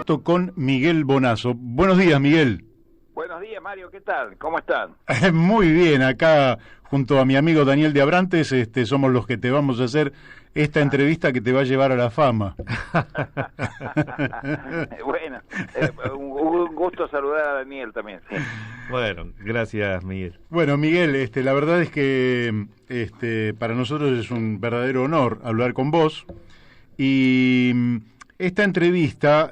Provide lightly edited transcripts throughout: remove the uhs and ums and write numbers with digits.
contacto con Miguel Bonazo. Buenos días, Miguel. Buenos días, Mario, ¿qué tal? ¿Cómo están? Muy bien, acá junto a mi amigo Daniel de Abrantes, somos los que te vamos a hacer esta entrevista que te va a llevar a la fama. Bueno, un gusto saludar a Daniel también. Sí. Bueno, gracias, Miguel. Bueno, Miguel, la verdad es que para nosotros es un verdadero honor hablar con vos, y esta entrevista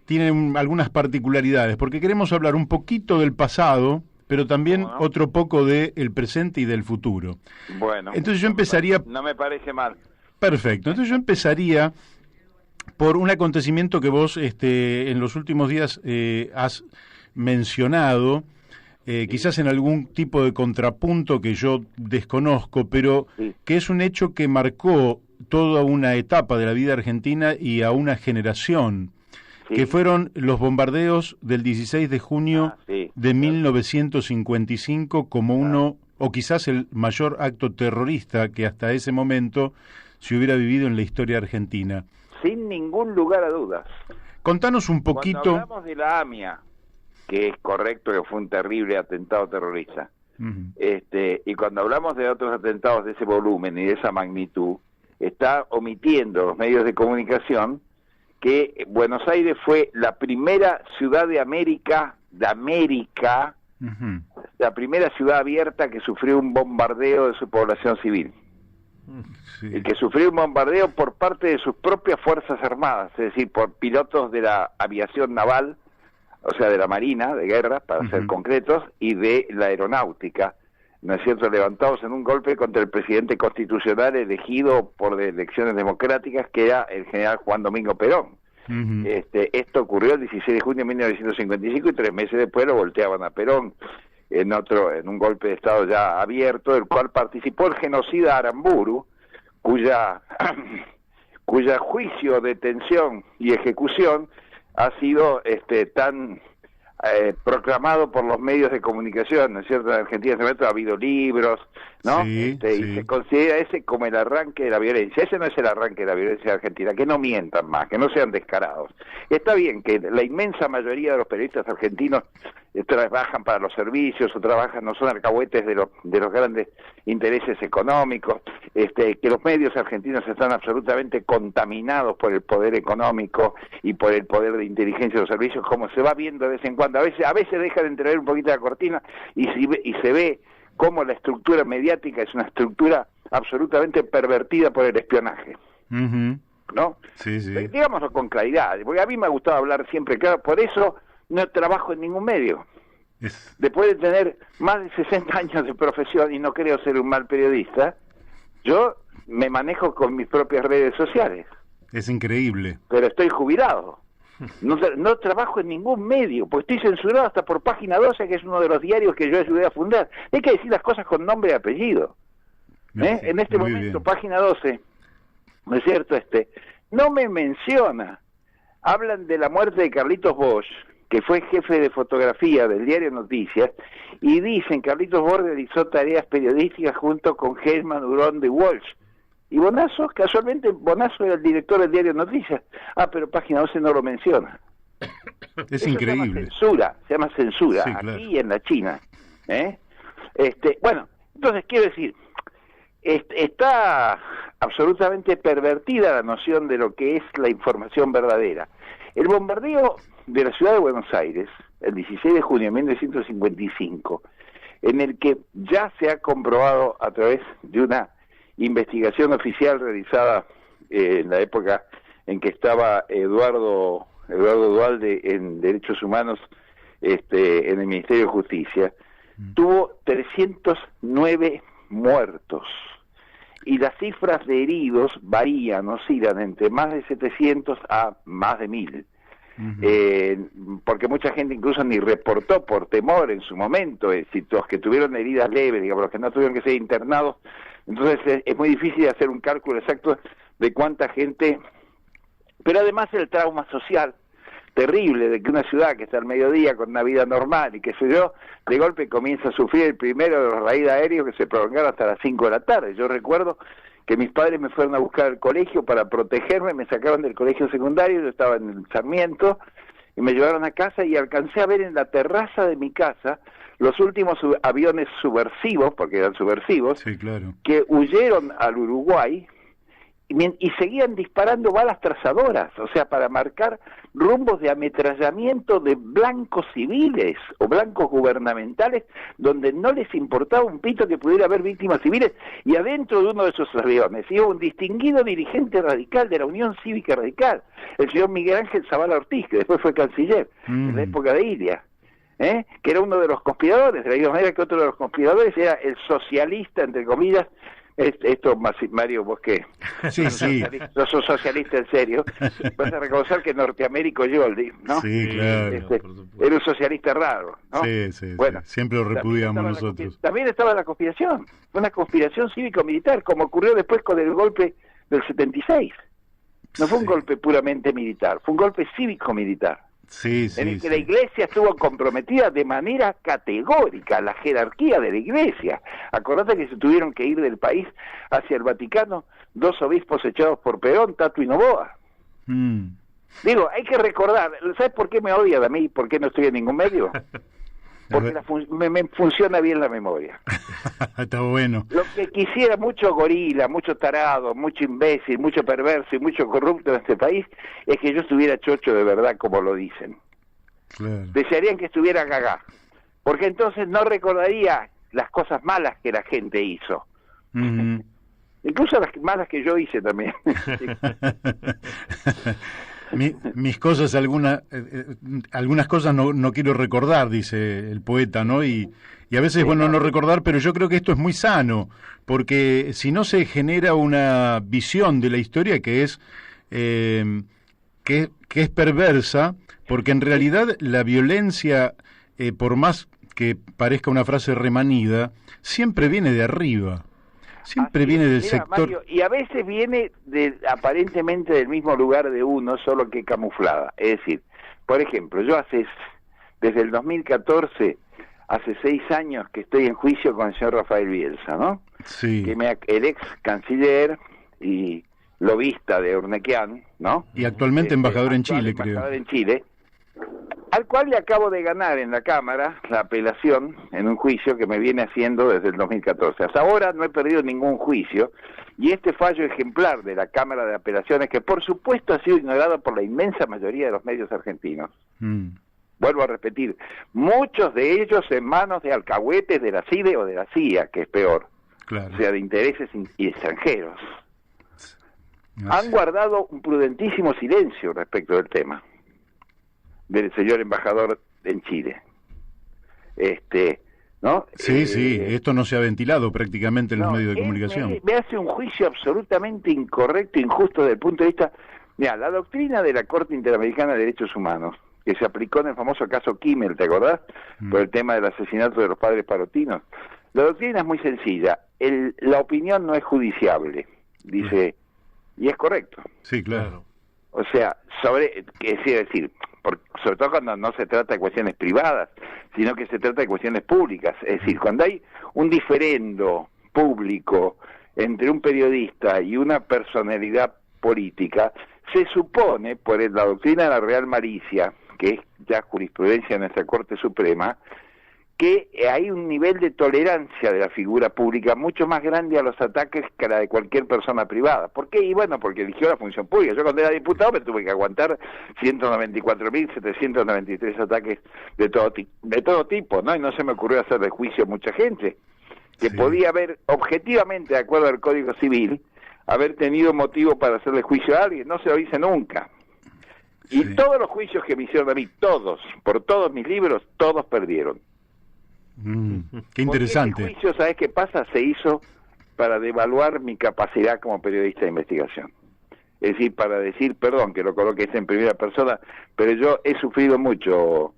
tiene algunas particularidades, porque queremos hablar un poquito del pasado, pero también otro poco del presente y del futuro. Bueno, entonces yo empezaría... No me parece mal. Perfecto, entonces yo empezaría por un acontecimiento que vos en los últimos días has mencionado, quizás en algún tipo de contrapunto que yo desconozco, pero que es un hecho que marcó toda una etapa de la vida argentina y a una generación, que fueron los bombardeos del 16 de junio de 1955 como uno, o quizás el mayor acto terrorista que hasta ese momento se hubiera vivido en la historia argentina. Sin ningún lugar a dudas. Contanos un poquito... Cuando hablamos de la AMIA, que es correcto que fue un terrible atentado terrorista, y cuando hablamos de otros atentados de ese volumen y de esa magnitud, está omitiendo los medios de comunicación que Buenos Aires fue la primera ciudad de América, la primera ciudad abierta que sufrió un bombardeo de su población civil. Y que sufrió un bombardeo por parte de sus propias Fuerzas Armadas, es decir, por pilotos de la aviación naval, o sea, de la Marina, de guerra, para ser concretos, y de la aeronáutica, ¿no es cierto?, levantados en un golpe contra el presidente constitucional elegido por elecciones democráticas, que era el general Juan Domingo Perón. Esto ocurrió el 16 de junio de 1955 y 3 meses después lo volteaban a Perón en un golpe de Estado ya abierto, del cual participó el genocida Aramburu, cuya juicio, detención y ejecución ha sido tan proclamado por los medios de comunicación, ¿no es cierto? En Argentina en ese momento ha habido libros, ¿no? Y se considera ese como el arranque de la violencia. Ese no es el arranque de la violencia argentina, que no mientan más, que no sean descarados. Está bien que la inmensa mayoría de los periodistas argentinos trabajan para los servicios o trabajan, no son alcahuetes de los grandes intereses económicos, que los medios argentinos están absolutamente contaminados por el poder económico y por el poder de inteligencia de los servicios, como se va viendo de vez en cuando. A veces deja de entrever un poquito la cortina y se ve cómo la estructura mediática es una estructura absolutamente pervertida por el espionaje. ¿No? Digámoslo con claridad, porque a mí me ha gustado hablar siempre claro, por eso no trabajo en ningún medio. Después de tener más de 60 años de profesión y no creo ser un mal periodista, yo me manejo con mis propias redes sociales. Es increíble. Pero estoy jubilado. No trabajo en ningún medio, porque estoy censurado hasta por Página 12, que es uno de los diarios que yo ayudé a fundar. Hay que decir las cosas con nombre y apellido. En este momento, Página 12, ¿no es cierto? No me menciona. Hablan de la muerte de Carlitos Bosch, que fue jefe de fotografía del diario Noticias, y dicen que Carlitos Bosch realizó tareas periodísticas junto con Germán Hurón de Walsh. Y Bonazo, casualmente, Bonazo era el director del diario Noticias. Pero Página 12 no lo menciona. Es increíble. Se llama censura, sí, claro. Aquí en la China. Bueno, entonces quiero decir, está absolutamente pervertida la noción de lo que es la información verdadera. El bombardeo de la ciudad de Buenos Aires, el 16 de junio de 1955, en el que ya se ha comprobado a través de una investigación oficial realizada en la época en que estaba Eduardo Duhalde en Derechos Humanos en el Ministerio de Justicia, tuvo 309 muertos, y las cifras de heridos oscilan entre más de 700 a más de 1000. Porque mucha gente incluso ni reportó por temor en su momento, los que tuvieron heridas leves, digamos, los que no tuvieron que ser internados. Entonces es muy difícil hacer un cálculo exacto de cuánta gente, pero además el trauma social terrible de que una ciudad que está al mediodía con una vida normal y que se dio, de golpe comienza a sufrir el primero de los raíces aéreos que se prolongaron hasta las 5 de la tarde. Yo recuerdo que mis padres me fueron a buscar al colegio para protegerme, me sacaron del colegio secundario, yo estaba en el Sarmiento, y me llevaron a casa y alcancé a ver en la terraza de mi casa los últimos aviones subversivos, porque eran subversivos, sí, claro, que huyeron al Uruguay y seguían disparando balas trazadoras, o sea, para marcar rumbos de ametrallamiento de blancos civiles o blancos gubernamentales, donde no les importaba un pito que pudiera haber víctimas civiles, y adentro de uno de esos aviones iba un distinguido dirigente radical de la Unión Cívica Radical, el señor Miguel Ángel Zavala Ortiz, que después fue canciller en la época de Ilia, que era uno de los conspiradores, de la misma manera que otro de los conspiradores era el socialista, entre comillas. Esto, Mario, vos qué, sí, sí, no sos socialista en serio, vas a reconocer que Norteamérico Yoldi, ¿no? Sí, claro, era un socialista raro, ¿no? Sí, sí, bueno, sí. Siempre lo repudiamos nosotros. También estaba la conspiración, una conspiración cívico-militar, como ocurrió después con el golpe del 76. No fue un golpe puramente militar, fue un golpe cívico-militar. Sí, sí, en el que la Iglesia estuvo comprometida de manera categórica, la jerarquía de la Iglesia. Acordate que se tuvieron que ir del país hacia el Vaticano 2 obispos echados por Perón, Tato y Noboa. Digo, hay que recordar, ¿sabes por qué me odian a mí? ¿Por qué no estoy en ningún medio? Porque me funciona bien la memoria. Está bueno. Lo que quisiera mucho gorila, mucho tarado, mucho imbécil, mucho perverso y mucho corrupto en este país es que yo estuviera chocho de verdad, como lo dicen. Claro. Desearían que estuviera gagá, porque entonces no recordaría las cosas malas que la gente hizo. Incluso las malas que yo hice también. Mis cosas, algunas cosas no quiero recordar, dice el poeta, ¿no? Y a veces es bueno no recordar, pero yo creo que esto es muy sano, porque si no se genera una visión de la historia que es perversa, porque en realidad la violencia, por más que parezca una frase remanida, siempre viene de arriba. Siempre viene del sector. Mario, y a veces viene aparentemente del mismo lugar de uno, solo que camuflada. Es decir, por ejemplo, yo desde el 2014, hace 6 años que estoy en juicio con el señor Rafael Bielsa, ¿no? Sí. El ex canciller y lobista de Urnequian, ¿no? Y actualmente embajador en Chile, embajador en Chile, al cual le acabo de ganar en la Cámara la apelación en un juicio que me viene haciendo desde el 2014. Hasta ahora no he perdido ningún juicio, y este fallo ejemplar de la Cámara de Apelaciones, que por supuesto ha sido ignorado por la inmensa mayoría de los medios argentinos, vuelvo a repetir, muchos de ellos en manos de alcahuetes de la CIDE o de la CIA, que es peor, claro, o sea, de intereses extranjeros, han guardado un prudentísimo silencio respecto del tema del señor embajador en Chile. ¿No? Sí, esto no se ha ventilado prácticamente en los medios de comunicación. Me hace un juicio absolutamente incorrecto, injusto desde el punto de vista... Mira, la doctrina de la Corte Interamericana de Derechos Humanos, que se aplicó en el famoso caso Kimmel, ¿te acordás? Por el tema del asesinato de los padres parotinos. La doctrina es muy sencilla. La opinión no es judiciable, dice, y es correcto. Sí, claro. O sea, sobre todo cuando no se trata de cuestiones privadas, sino que se trata de cuestiones públicas. Es decir, cuando hay un diferendo público entre un periodista y una personalidad política, se supone, por la doctrina de la Real Malicia, que es ya jurisprudencia de nuestra Corte Suprema, que hay un nivel de tolerancia de la figura pública mucho más grande a los ataques que la de cualquier persona privada. ¿Por qué? Y bueno, porque eligió la función pública. Yo cuando era diputado me tuve que aguantar 194.793 ataques de todo tipo, ¿no? Y no se me ocurrió hacerle juicio a mucha gente, que podía haber, objetivamente, de acuerdo al Código Civil, haber tenido motivo para hacerle juicio a alguien. No se lo hice nunca. Y todos los juicios que me hicieron a mí, todos, por todos mis libros, todos perdieron. Qué interesante. Porque ese juicio, ¿sabes qué pasa? Se hizo para devaluar mi capacidad como periodista de investigación. Es decir, para decir, perdón que lo coloques en primera persona, pero yo he sufrido mucho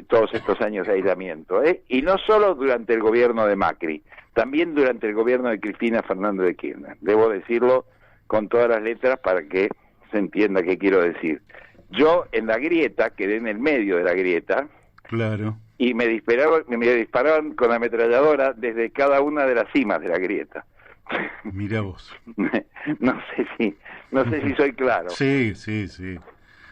todos estos años de aislamiento. Y no solo durante el gobierno de Macri, también durante el gobierno de Cristina Fernández de Kirchner. Debo decirlo con todas las letras para que se entienda qué quiero decir. Yo en la grieta, quedé en el medio de la grieta. Claro. Y me disparaban con la ametralladora desde cada una de las cimas de la grieta. Mira vos. No sé si soy claro. Sí, sí, sí.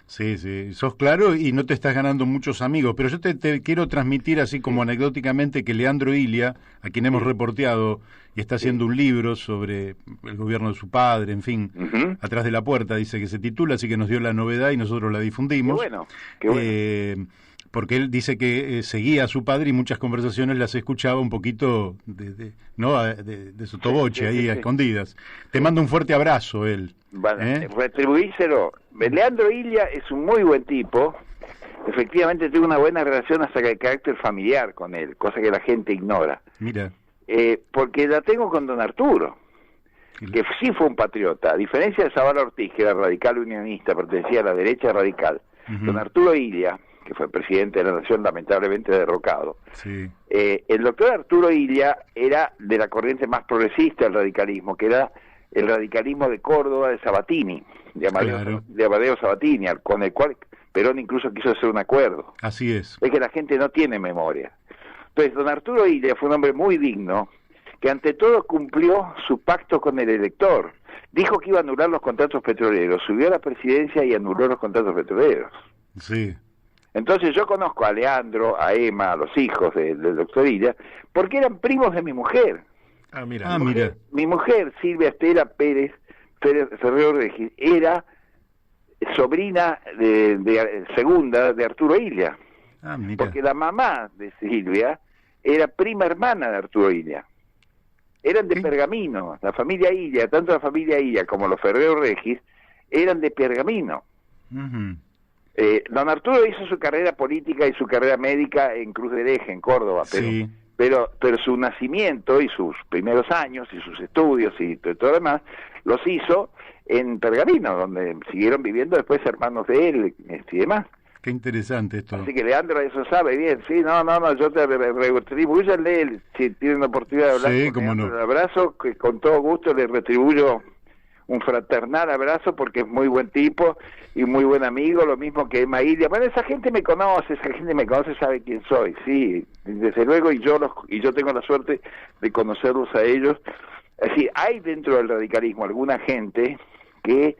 Sí, sí, sos claro y no te estás ganando muchos amigos, pero yo te quiero transmitir así como anecdóticamente que Leandro Ilia, a quien hemos reporteado y está haciendo un libro sobre el gobierno de su padre, en fin, Atrás de la puerta, dice que se titula, así que nos dio la novedad y nosotros la difundimos. Qué bueno. Porque él dice que seguía a su padre y muchas conversaciones las escuchaba un poquito de sotoboche ahí a escondidas. Te mando un fuerte abrazo él. Retribuírselo. Leandro Ilia es un muy buen tipo. Efectivamente tengo una buena relación hasta de carácter familiar con él, cosa que la gente ignora. Mira. Porque la tengo con don Arturo, que sí fue un patriota. A diferencia de Zavala Ortiz, que era radical unionista, pertenecía a la derecha radical, don Arturo Ilia, que fue presidente de la Nación, lamentablemente derrocado. Sí. El doctor Arturo Ilia era de la corriente más progresista del radicalismo, que era el radicalismo de Córdoba de Sabatini, de Amadeo Sabatini, con el cual Perón incluso quiso hacer un acuerdo. Así es. Es que la gente no tiene memoria. Entonces, don Arturo Ilia fue un hombre muy digno, que ante todo cumplió su pacto con el elector. Dijo que iba a anular los contratos petroleros, subió a la presidencia y anuló los contratos petroleros. Sí. Entonces yo conozco a Leandro, a Emma, a los hijos del doctor Ilia, porque eran primos de mi mujer. Mira. Mi mujer, Silvia Estela Pérez Ferrero Regis, era sobrina de segunda de Arturo Ilia. Mira. Porque la mamá de Silvia era prima hermana de Arturo Ilia. Eran de Pergamino, la familia Ilia, tanto la familia Ilia como los Ferrero Regis, eran de Pergamino. Don Arturo hizo su carrera política y su carrera médica en Cruz del Eje, en Córdoba, pero su nacimiento y sus primeros años y sus estudios y todo lo demás los hizo en Pergamino, donde siguieron viviendo después hermanos de él y demás. Qué interesante esto. Así que Leandro eso sabe bien. Sí, no, yo te retribuyanle si tienen la oportunidad de hablar con Leandro, el abrazo, que con todo gusto le retribuyo un fraternal abrazo porque es muy buen tipo y muy buen amigo, lo mismo que Emma Ilia. Bueno, esa gente me conoce, sabe quién soy, sí, desde luego, y yo tengo la suerte de conocerlos a ellos. Es decir, hay dentro del radicalismo alguna gente que,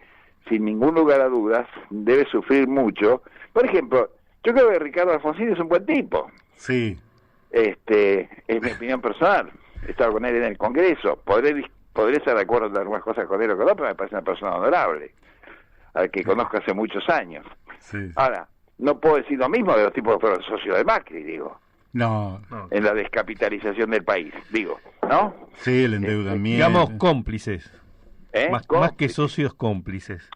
sin ningún lugar a dudas, debe sufrir mucho. Por ejemplo, yo creo que Ricardo Alfonsín es un buen tipo. Sí. Es mi opinión personal. He estado con él en el Congreso. Podré estar de acuerdo en algunas cosas con él o con otras, pero me parece una persona honorable, al que conozco hace muchos años. Sí. Ahora, no puedo decir lo mismo de los tipos que fueron socios de Macri, digo. No. En la descapitalización del país, digo, ¿no? Sí, el endeudamiento. Digamos cómplices. Más que socios, cómplices.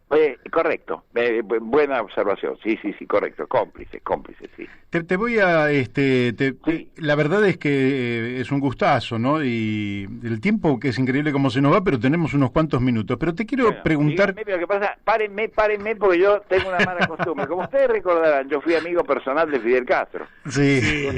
Correcto, buena observación, sí, correcto, cómplices, sí. Te voy a, la verdad es que es un gustazo, ¿no? Y el tiempo que es increíble cómo se nos va, pero tenemos unos cuantos minutos. Pero te quiero preguntar... Dígame, lo que pasa, párenme, porque yo tengo una mala costumbre. Como ustedes recordarán, yo fui amigo personal de Fidel Castro. Sí.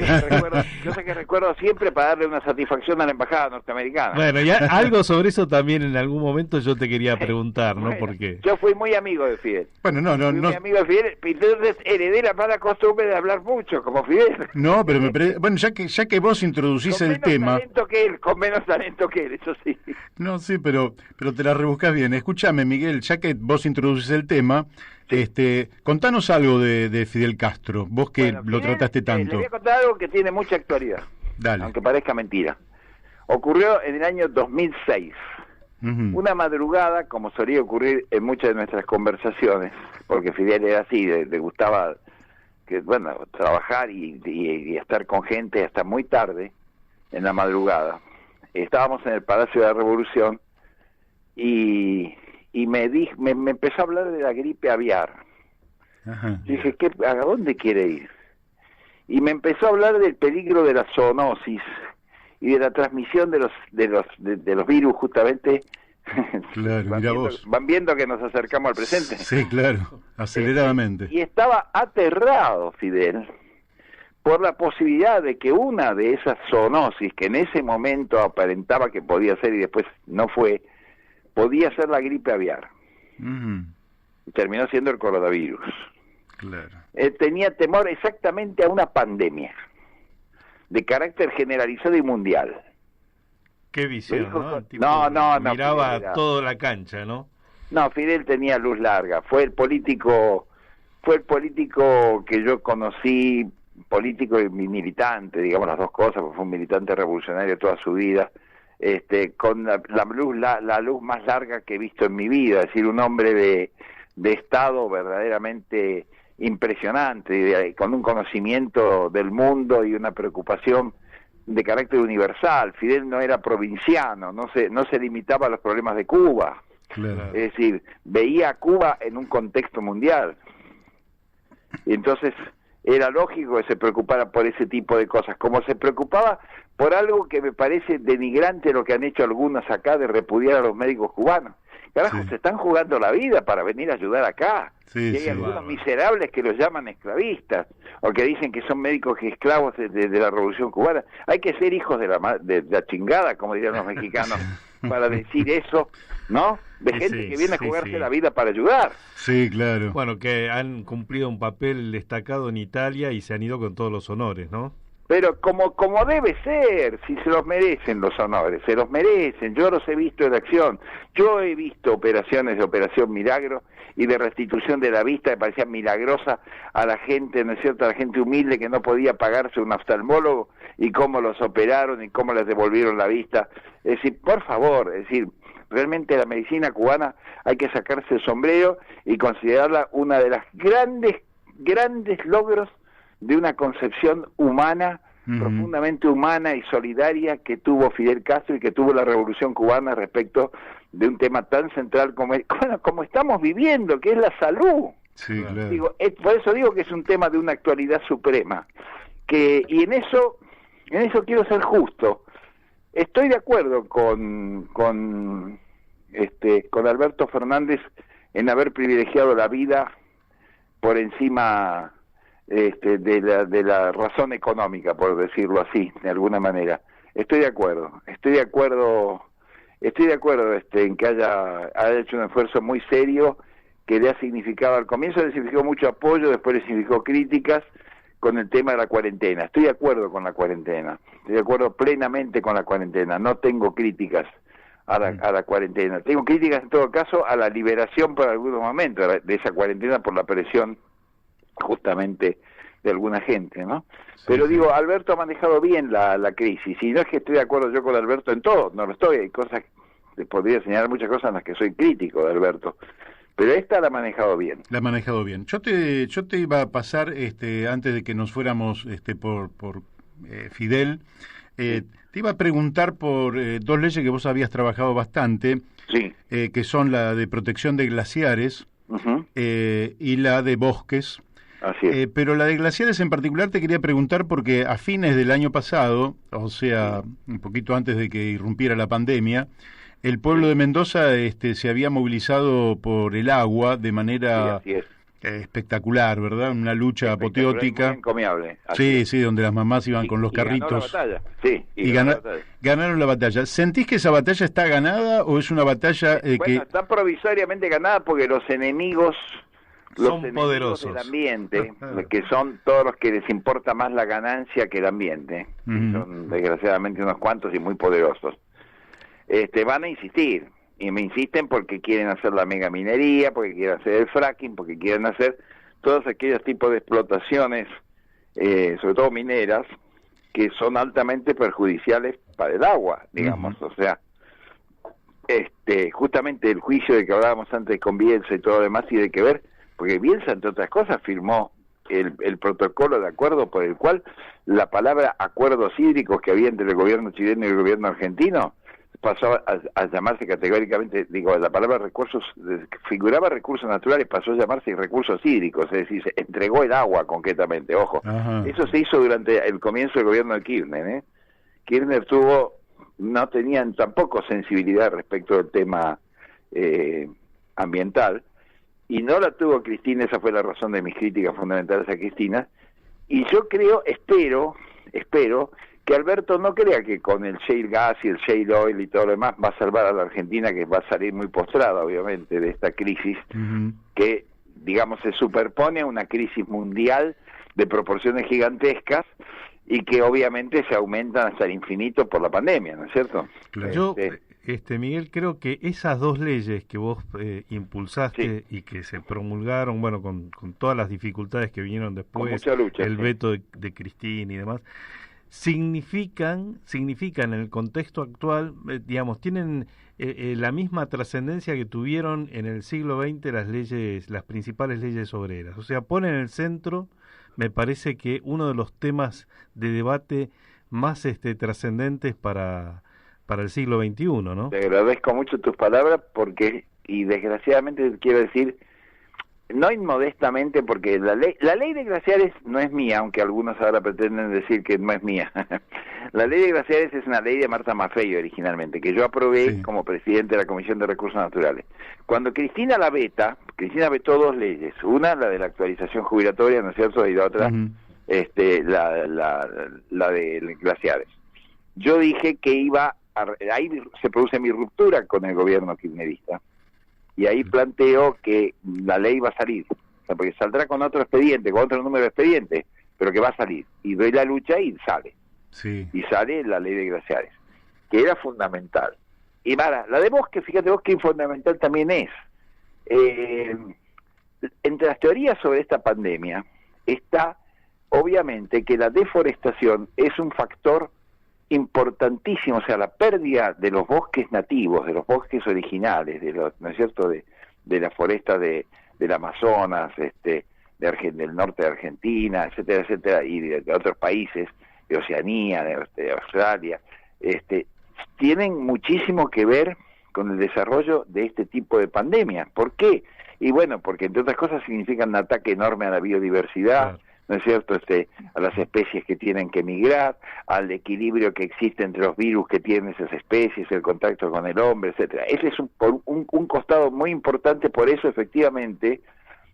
Yo sé que recuerdo siempre para darle una satisfacción a la embajada norteamericana. Bueno, ya algo sobre eso también en algún momento yo te quería preguntar, ¿no? Porque yo fui muy amigo de Fidel. Bueno, no. Muy amigo de Fidel, entonces heredé la mala costumbre de hablar mucho, como Fidel. No, pero bueno, ya que vos introducís el tema... Con menos talento que él, eso sí. No, sí, pero te la rebuscás bien. Escúchame, Miguel, ya que vos introducís el tema, contanos algo de Fidel Castro, vos que lo trataste tanto. Le voy a contar algo que tiene mucha actualidad, Dale. Aunque parezca mentira. Ocurrió en el año 2006. Una madrugada, como solía ocurrir en muchas de nuestras conversaciones, porque Fidel era así, le gustaba trabajar y estar con gente hasta muy tarde en la madrugada. Estábamos en el Palacio de la Revolución y me empezó a hablar de la gripe aviar. Dije, ¿a dónde quiere ir? Y me empezó a hablar del peligro de la zoonosis y de la transmisión de los virus, justamente. Claro, mira vos. Van viendo que nos acercamos al presente. Sí, claro, aceleradamente. Y estaba aterrado Fidel por la posibilidad de que una de esas zoonosis, que en ese momento aparentaba que podía ser y después no fue, podía ser la gripe aviar. Y terminó siendo el coronavirus. Claro. Tenía temor exactamente a una pandemia de carácter generalizado y mundial. Qué visión, ¿no? No, miraba toda la cancha, ¿no? No, Fidel tenía luz larga. Fue el político que yo conocí, político y militante, digamos las dos cosas, porque fue un militante revolucionario toda su vida, con la luz más larga que he visto en mi vida, es decir, un hombre de Estado verdaderamente impresionante, con un conocimiento del mundo y una preocupación de carácter universal. Fidel no era provinciano, no se limitaba a los problemas de Cuba. Claro. Es decir, veía a Cuba en un contexto mundial. Y entonces era lógico que se preocupara por ese tipo de cosas, como se preocupaba por algo que me parece denigrante lo que han hecho algunos acá de repudiar a los médicos cubanos. Carajo, Sí. se están jugando la vida para venir a ayudar acá. Sí, Y hay sí, algunos bárbaro. miserables que los llaman esclavistas, o que dicen que son médicos y esclavos de la Revolución Cubana. Hay que ser hijos de la chingada, como dirían los mexicanos, para decir eso, ¿no? De Sí, gente sí, que viene a sí, jugarse sí. la vida para ayudar. Sí, claro. Bueno, que han cumplido un papel destacado en Italia y se han ido con todos los honores, ¿no? Pero como debe ser, si se los merecen los honores, se los merecen. Yo los he visto en acción. Yo he visto operaciones de Operación Milagro y de restitución de la vista que parecían milagrosas a la gente, ¿no es cierto?, a la gente humilde que no podía pagarse un oftalmólogo, y cómo los operaron y cómo les devolvieron la vista. Es decir, por favor, es decir, realmente la medicina cubana hay que sacarse el sombrero y considerarla una de las grandes logros de una concepción humana, profundamente humana y solidaria que tuvo Fidel Castro y que tuvo la Revolución Cubana respecto de un tema tan central como estamos viviendo, que es la salud. Sí, claro. Digo, por eso digo que es un tema de una actualidad suprema. Y en eso quiero ser justo. Estoy de acuerdo con Alberto Fernández en haber privilegiado la vida por encima de la razón económica, por decirlo así, de alguna manera. Estoy de acuerdo en que haya hecho un esfuerzo muy serio que le ha significado, al comienzo le significó mucho apoyo, después le significó críticas con el tema de la cuarentena. Estoy de acuerdo con la cuarentena, estoy de acuerdo plenamente con la cuarentena, no tengo críticas a la cuarentena, tengo críticas en todo caso a la liberación por algunos momentos de esa cuarentena por la presión justamente de alguna gente, ¿no? Sí, Pero sí. digo, Alberto ha manejado bien la crisis, y no es que estoy de acuerdo yo con Alberto en todo, no lo estoy, hay cosas, les podría señalar muchas cosas en las que soy crítico de Alberto, pero esta la ha manejado bien. La ha manejado bien. Yo te iba a pasar, antes de que nos fuéramos por Fidel, te iba a preguntar por dos leyes que vos habías trabajado bastante, Sí. que son la de protección de glaciares Ujú. y la de bosques. Así es. Pero la de glaciares en particular te quería preguntar porque a fines del año pasado, o sea, un poquito antes de que irrumpiera la pandemia, el pueblo de Mendoza se había movilizado por el agua de manera Sí, así es. espectacular, ¿verdad? Una lucha Espectacular, apoteótica. muy encomiable. Así Sí, es. sí, donde las mamás iban con los Y ganó carritos. la batalla. Sí, Y ganó la batalla. ganaron la batalla. ¿Sentís que esa batalla está ganada o es una batalla Bueno, está provisoriamente ganada porque los enemigos Son enemigos poderosos. del ambiente, que son todos los que les importa más la ganancia que el ambiente, y Ujú. son desgraciadamente unos cuantos y muy poderosos, van a insistir, y me insisten porque quieren hacer la megaminería, porque quieren hacer el fracking, porque quieren hacer todos aquellos tipos de explotaciones, sobre todo mineras, que son altamente perjudiciales para el agua, digamos. O sea, justamente el juicio de que hablábamos antes con Bielsa y todo lo demás tiene que ver, porque Bielsa, entre otras cosas, firmó el protocolo de acuerdo por el cual la palabra acuerdos hídricos que había entre el gobierno chileno y el gobierno argentino pasó a llamarse categóricamente, la palabra recursos, que figuraba recursos naturales, pasó a llamarse recursos hídricos, es decir, se entregó el agua concretamente, ojo. Ajá. Eso se hizo durante el comienzo del gobierno de Kirchner, Kirchner no tenían tampoco sensibilidad respecto del tema ambiental, y no la tuvo Cristina. Esa fue la razón de mis críticas fundamentales a Cristina, y yo espero que Alberto no crea que con el shale gas y el shale oil y todo lo demás va a salvar a la Argentina, que va a salir muy postrada, obviamente, de esta crisis, que, digamos, se superpone a una crisis mundial de proporciones gigantescas, y que obviamente se aumentan hasta el infinito por la pandemia, ¿no es cierto? Yo, Miguel, creo que esas dos leyes que vos impulsaste y que se promulgaron, bueno, con todas las dificultades que vinieron después, con mucha lucha, el veto de Cristina y demás, significan en el contexto actual, digamos, tienen la misma trascendencia que tuvieron en el siglo XX las principales leyes obreras. O sea, ponen en el centro, me parece que uno de los temas de debate más trascendentes para el siglo XXI, ¿no? Te agradezco mucho tus palabras porque, y desgraciadamente quiero decir, no inmodestamente, porque la ley de glaciares no es mía, aunque algunos ahora pretenden decir que no es mía. La ley de glaciares es una ley de Marta Maffei originalmente, que yo aprobé como presidente de la Comisión de Recursos Naturales. Cuando Cristina la veta, Cristina vetó dos leyes, una la de la actualización jubilatoria, ¿no es cierto?, y la otra la de glaciares. Yo dije que ahí se produce mi ruptura con el gobierno kirchnerista. Y ahí planteo que la ley va a salir, o sea, porque saldrá con otro expediente, con otro número de expedientes, pero que va a salir. Y doy la lucha y sale. Sí. Y sale la ley de glaciares, que era fundamental. Y Mara, la de bosque, fíjate vos que fundamental también es. Entre las teorías sobre esta pandemia está, obviamente, que la deforestación es un factor importantísimo, o sea, la pérdida de los bosques nativos, de los bosques originales, ¿no es cierto?, de la foresta del Amazonas, del norte de Argentina, etcétera, etcétera, y de otros países, de Oceanía, de Australia, tienen muchísimo que ver con el desarrollo de este tipo de pandemias. ¿Por qué? Y bueno, porque entre otras cosas significan un ataque enorme a la biodiversidad, ¿no es cierto?, a las especies que tienen que migrar, al equilibrio que existe entre los virus que tienen esas especies, el contacto con el hombre, etcétera. Ese es un costado muy importante, por eso efectivamente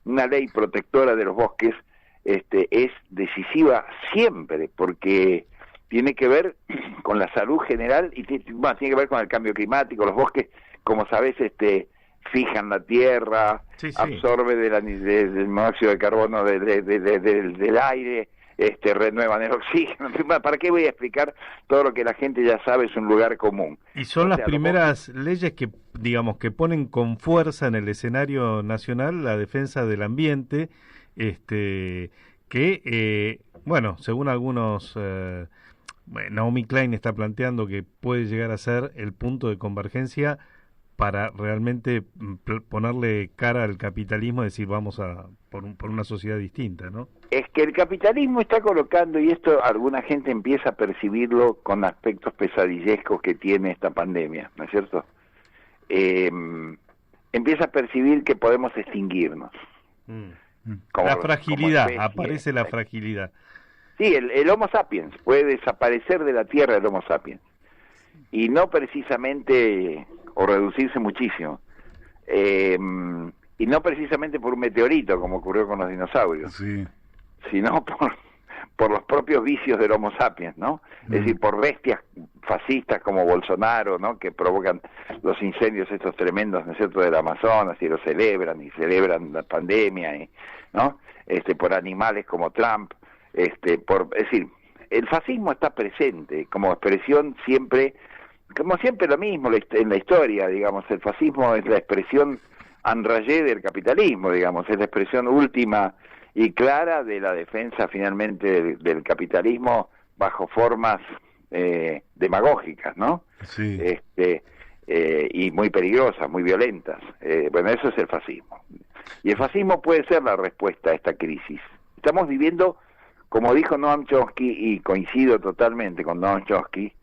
una ley protectora de los bosques es decisiva siempre, porque tiene que ver con la salud general y tiene que ver con el cambio climático. Los bosques, como sabés, fijan la tierra, absorbe del monóxido de carbono del aire, renuevan el oxígeno. ¿Para qué voy a explicar todo lo que la gente ya sabe? Es un lugar común. Y son las primeras leyes que, digamos, que ponen con fuerza en el escenario nacional la defensa del ambiente, que, bueno, según algunos, Naomi Klein está planteando que puede llegar a ser el punto de convergencia para realmente ponerle cara al capitalismo y decir vamos por una sociedad distinta, ¿no? Es que el capitalismo está colocando, y esto alguna gente empieza a percibirlo con aspectos pesadillescos que tiene esta pandemia, ¿no es cierto? Empieza a percibir que podemos extinguirnos. La fragilidad, aparece la fragilidad. Sí, el Homo sapiens, puede desaparecer de la Tierra el Homo sapiens. Y no precisamente, o reducirse muchísimo, y no precisamente por un meteorito, como ocurrió con los dinosaurios, sino por los propios vicios del Homo sapiens, ¿no? Es decir, por bestias fascistas como Bolsonaro, ¿no?, que provocan los incendios estos tremendos, ¿no es cierto?, del Amazonas, y celebran la pandemia, ¿no? Por animales como Trump, es decir, el fascismo está presente como expresión siempre, como siempre lo mismo en la historia, digamos. El fascismo es la expresión en rayé del capitalismo, digamos, es la expresión última y clara de la defensa finalmente del capitalismo bajo formas demagógicas, ¿no? Sí. Y muy peligrosas, muy violentas. Bueno, eso es el fascismo. Y el fascismo puede ser la respuesta a esta crisis. Estamos viviendo, como dijo Noam Chomsky, y coincido totalmente con Noam Chomsky,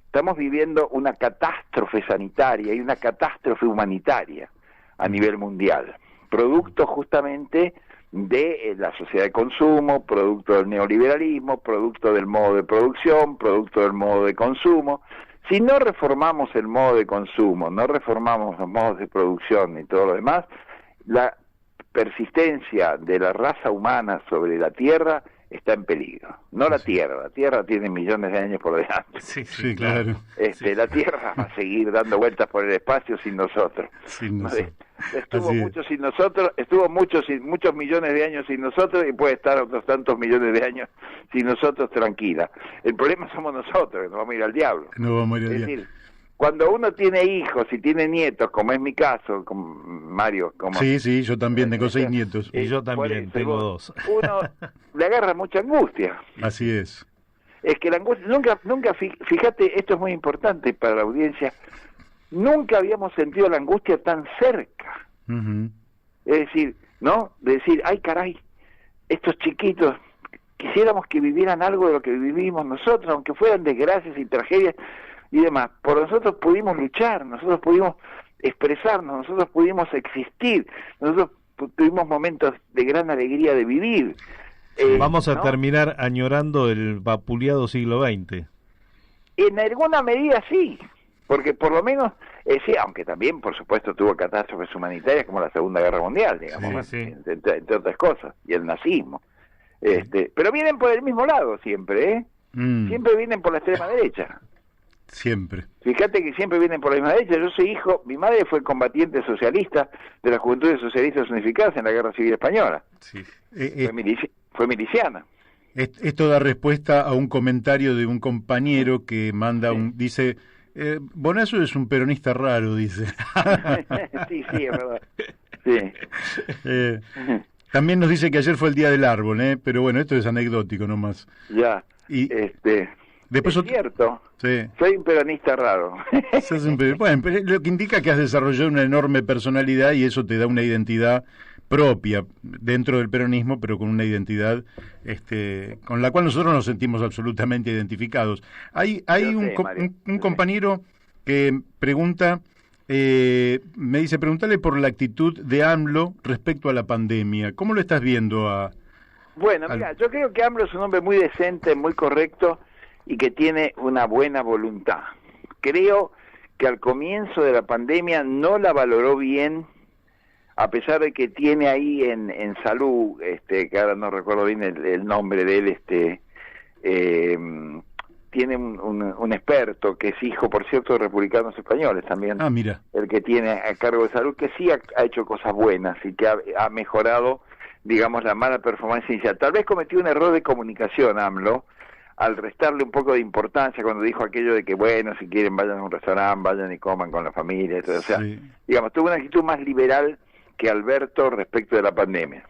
estamos viviendo una catástrofe sanitaria y una catástrofe humanitaria a nivel mundial, producto justamente de la sociedad de consumo, producto del neoliberalismo, producto del modo de producción, producto del modo de consumo. Si no reformamos el modo de consumo, no reformamos los modos de producción y todo lo demás, la persistencia de la raza humana sobre la Tierra está en peligro. No la Tierra tiene millones de años por delante. Sí, claro. La Tierra va a seguir dando vueltas por el espacio sin nosotros. Estuvo muchos millones de años sin nosotros y puede estar otros tantos millones de años sin nosotros tranquila. El problema somos nosotros, que nos vamos a ir al diablo. Es decir, cuando uno tiene hijos y tiene nietos, como es mi caso, Mario... Sí, yo también tengo 6 nietos. Y yo también tengo 2. Uno le agarra mucha angustia. Así es. Es que la angustia... Nunca, fíjate, esto es muy importante para la audiencia, nunca habíamos sentido la angustia tan cerca. Es decir, ¿no? De decir, ay caray, estos chiquitos, quisiéramos que vivieran algo de lo que vivimos nosotros, aunque fueran desgracias y tragedias y demás. Por nosotros pudimos luchar, nosotros pudimos expresarnos, nosotros pudimos existir, nosotros tuvimos momentos de gran alegría de vivir. Vamos a terminar añorando el vapuleado siglo XX. En alguna medida sí, porque por lo menos, sí, aunque también, por supuesto, tuvo catástrofes humanitarias como la Segunda Guerra Mundial, digamos, entre otras cosas, y el nazismo. Pero vienen por el mismo lado siempre, ¿eh? Siempre vienen por la extrema derecha. Siempre. Fíjate que siempre vienen por la misma derecha. Yo soy hijo, mi madre fue combatiente socialista de las Juventudes Socialistas Unificadas en la Guerra Civil Española. Fue miliciana. Esto da respuesta a un comentario de un compañero que manda dice, Bonazo es un peronista raro, dice. Sí, es verdad. Sí. También nos dice que ayer fue el Día del Árbol, pero bueno, esto es anecdótico nomás. Ya, después es cierto, sí. Soy un peronista raro. Bueno, lo que indica que has desarrollado una enorme personalidad y eso te da una identidad propia dentro del peronismo, pero con una identidad con la cual nosotros nos sentimos absolutamente identificados. Hay un compañero que pregunta, me dice, pregúntale por la actitud de AMLO respecto a la pandemia. ¿Cómo lo estás viendo? Bueno, mira, yo creo que AMLO es un hombre muy decente, muy correcto y que tiene una buena voluntad. Creo que al comienzo de la pandemia no la valoró bien, a pesar de que tiene ahí en salud, que ahora no recuerdo bien el nombre de él, tiene un experto que es hijo, por cierto, de republicanos españoles también. Mira. El que tiene a cargo de salud, que sí ha hecho cosas buenas y que ha mejorado, digamos, la mala performance inicial. Tal vez cometió un error de comunicación, AMLO, al restarle un poco de importancia cuando dijo aquello de que, bueno, si quieren vayan a un restaurante, vayan y coman con la familia. O sea, digamos, tuvo una actitud más liberal que Alberto respecto de la pandemia.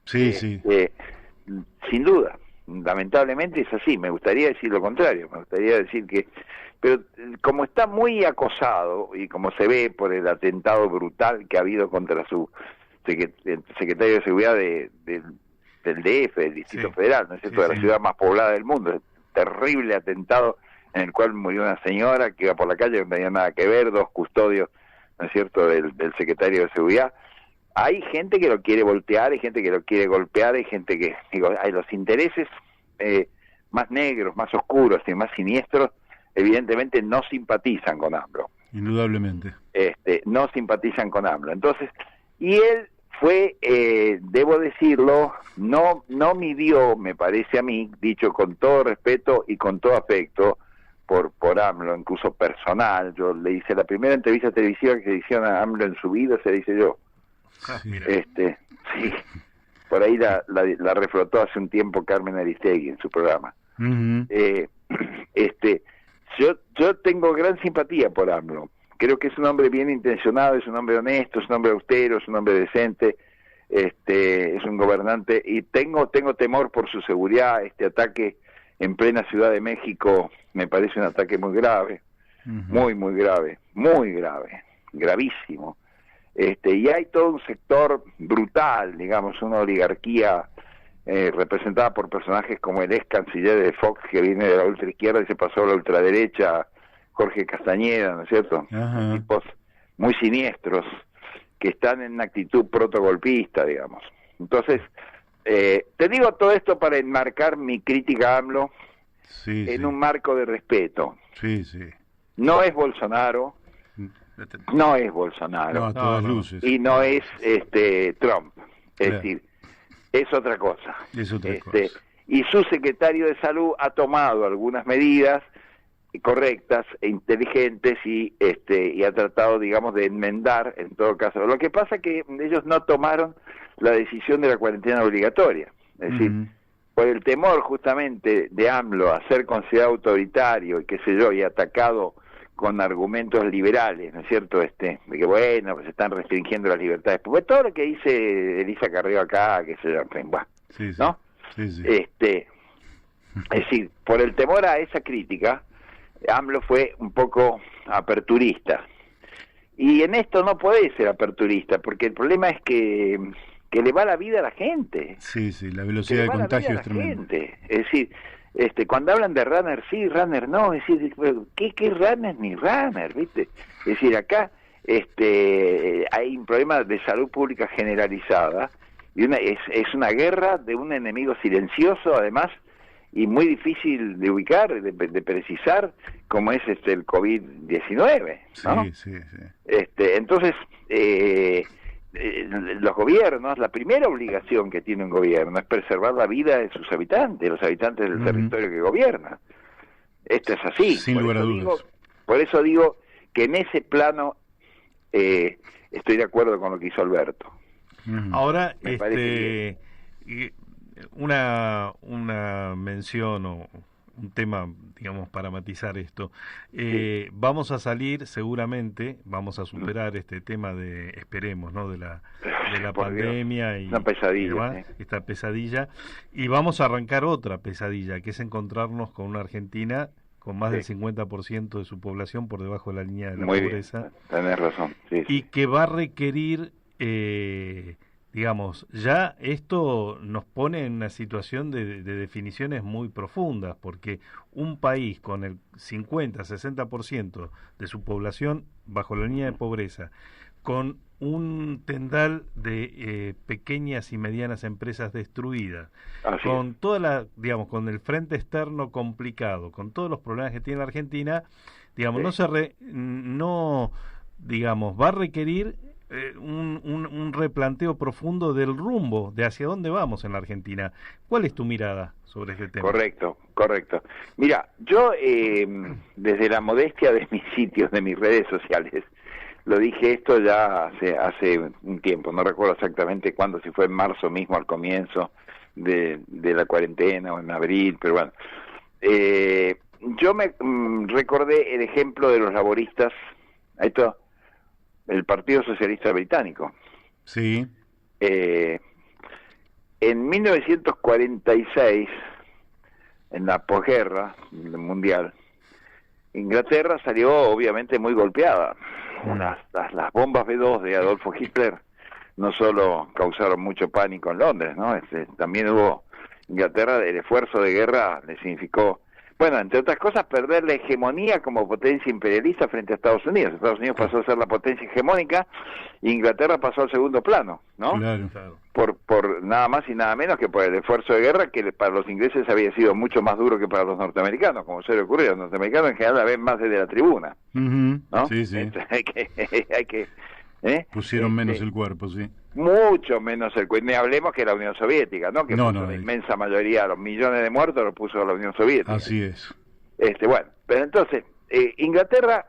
Sí. Sin duda, lamentablemente es así. Me gustaría decir lo contrario, me gustaría decir que... Pero como está muy acosado, y como se ve por el atentado brutal que ha habido contra su secretario de Seguridad del DF, del Distrito Federal, ¿no es cierto?, de la ciudad más poblada del mundo, el terrible atentado en el cual murió una señora que iba por la calle, no tenía nada que ver, 2 custodios, ¿no es cierto?, del secretario de Seguridad. Hay gente que lo quiere voltear, hay gente que lo quiere golpear, hay gente que, hay los intereses más negros, más oscuros y más siniestros, evidentemente no simpatizan con AMLO. Indudablemente. No simpatizan con AMLO. Entonces, y él fue, debo decirlo, no midió, me parece a mí, dicho con todo respeto y con todo afecto, por AMLO, incluso personal. Yo le hice la primera entrevista televisiva que se hicieron a AMLO en su vida, se dice yo. Sí, por ahí la reflotó hace un tiempo Carmen Aristegui en su programa. Yo tengo gran simpatía por AMLO. Creo que es un hombre bien intencionado, es un hombre honesto, es un hombre austero, es un hombre decente, es un gobernante, y tengo temor por su seguridad. Este ataque en plena Ciudad de México me parece un ataque muy grave, muy grave, gravísimo. Y hay todo un sector brutal, digamos, una oligarquía representada por personajes como el ex canciller de Fox, que viene de la ultraizquierda y se pasó a la ultraderecha, Jorge Castañeda, ¿no es cierto? Tipos muy siniestros que están en una actitud protogolpista, digamos. Entonces, te digo todo esto para enmarcar mi crítica a AMLO en un marco de respeto. No es Bolsonaro, no es Bolsonaro, no, a todas luces. Y no es Trump. Es decir, es otra cosa. Es otra cosa. Y su secretario de Salud ha tomado algunas medidas correctas e inteligentes y ha tratado, digamos, de enmendar en todo caso. Lo que pasa es que ellos no tomaron la decisión de la cuarentena obligatoria. Es decir, por el temor justamente de AMLO a ser considerado autoritario y qué sé yo, y atacado con argumentos liberales, ¿no es cierto? De que bueno, pues se están restringiendo las libertades. Pues todo lo que dice Elisa Carrió acá, qué sé yo, bueno, sí, sí. ¿no? Sí, sí. Es decir, por el temor a esa crítica, AMLO fue un poco aperturista. Y en esto no puede ser aperturista, porque el problema es que le va la vida a la gente. Sí, sí, la velocidad de contagio es tremenda. Es decir, cuando hablan de runner sí, runner no, es decir, ¿qué runner ni runner, viste? Es decir, acá hay un problema de salud pública generalizada, y es una guerra de un enemigo silencioso, además, y muy difícil de ubicar, de precisar, como es el COVID-19, ¿no? Sí, sí, sí. Entonces, los gobiernos, la primera obligación que tiene un gobierno es preservar la vida de sus habitantes, los habitantes del territorio que gobierna. Esto es así. Sin lugar a dudas. Por eso digo que en ese plano estoy de acuerdo con lo que hizo Alberto. Ahora, Me parece una mención o un tema, digamos, para matizar esto. Vamos a salir, seguramente, vamos a superar este tema de, esperemos, ¿no?, de la pandemia Dios. Una pesadilla, esta pesadilla, y vamos a arrancar otra pesadilla, que es encontrarnos con una Argentina con más del 50% de su población por debajo de la línea de la pobreza. Bien. Tenés razón. Y que va a requerir, digamos, ya esto nos pone en una situación de definiciones muy profundas, porque un país con el 50-60% de su población bajo la línea de pobreza, con un tendal de pequeñas y medianas empresas destruidas, con toda con el frente externo complicado, con todos los problemas que tiene la Argentina, digamos, va a requerir un replanteo profundo del rumbo de hacia dónde vamos en la Argentina. ¿Cuál es tu mirada sobre este tema? Correcto. Mira, yo desde la modestia de mis sitios, de mis redes sociales, lo dije esto ya hace un tiempo, no recuerdo exactamente cuándo, si fue en marzo mismo al comienzo de la cuarentena o en abril, pero bueno. Yo me recordé el ejemplo de los laboristas, el Partido Socialista Británico. Sí. En 1946, en la posguerra mundial, Inglaterra salió obviamente muy golpeada. Las bombas B-2 de Adolfo Hitler no solo causaron mucho pánico en Londres, ¿no? También Inglaterra, el esfuerzo de guerra le significó, bueno, entre otras cosas, perder la hegemonía como potencia imperialista frente a Estados Unidos. Estados Unidos pasó a ser la potencia hegemónica e Inglaterra pasó al segundo plano, ¿no? Claro. Por nada más y nada menos que por el esfuerzo de guerra que para los ingleses había sido mucho más duro que para los norteamericanos, como suele ocurrir. Los norteamericanos en general la ven más desde la tribuna, ¿no? Sí, sí. Hay que pusieron menos el cuerpo, sí. Mucho menos el cuerpo. Ni hablemos que la Unión Soviética, ¿no? Que la inmensa mayoría, los millones de muertos los puso la Unión Soviética. Así es. Bueno, pero entonces, Inglaterra,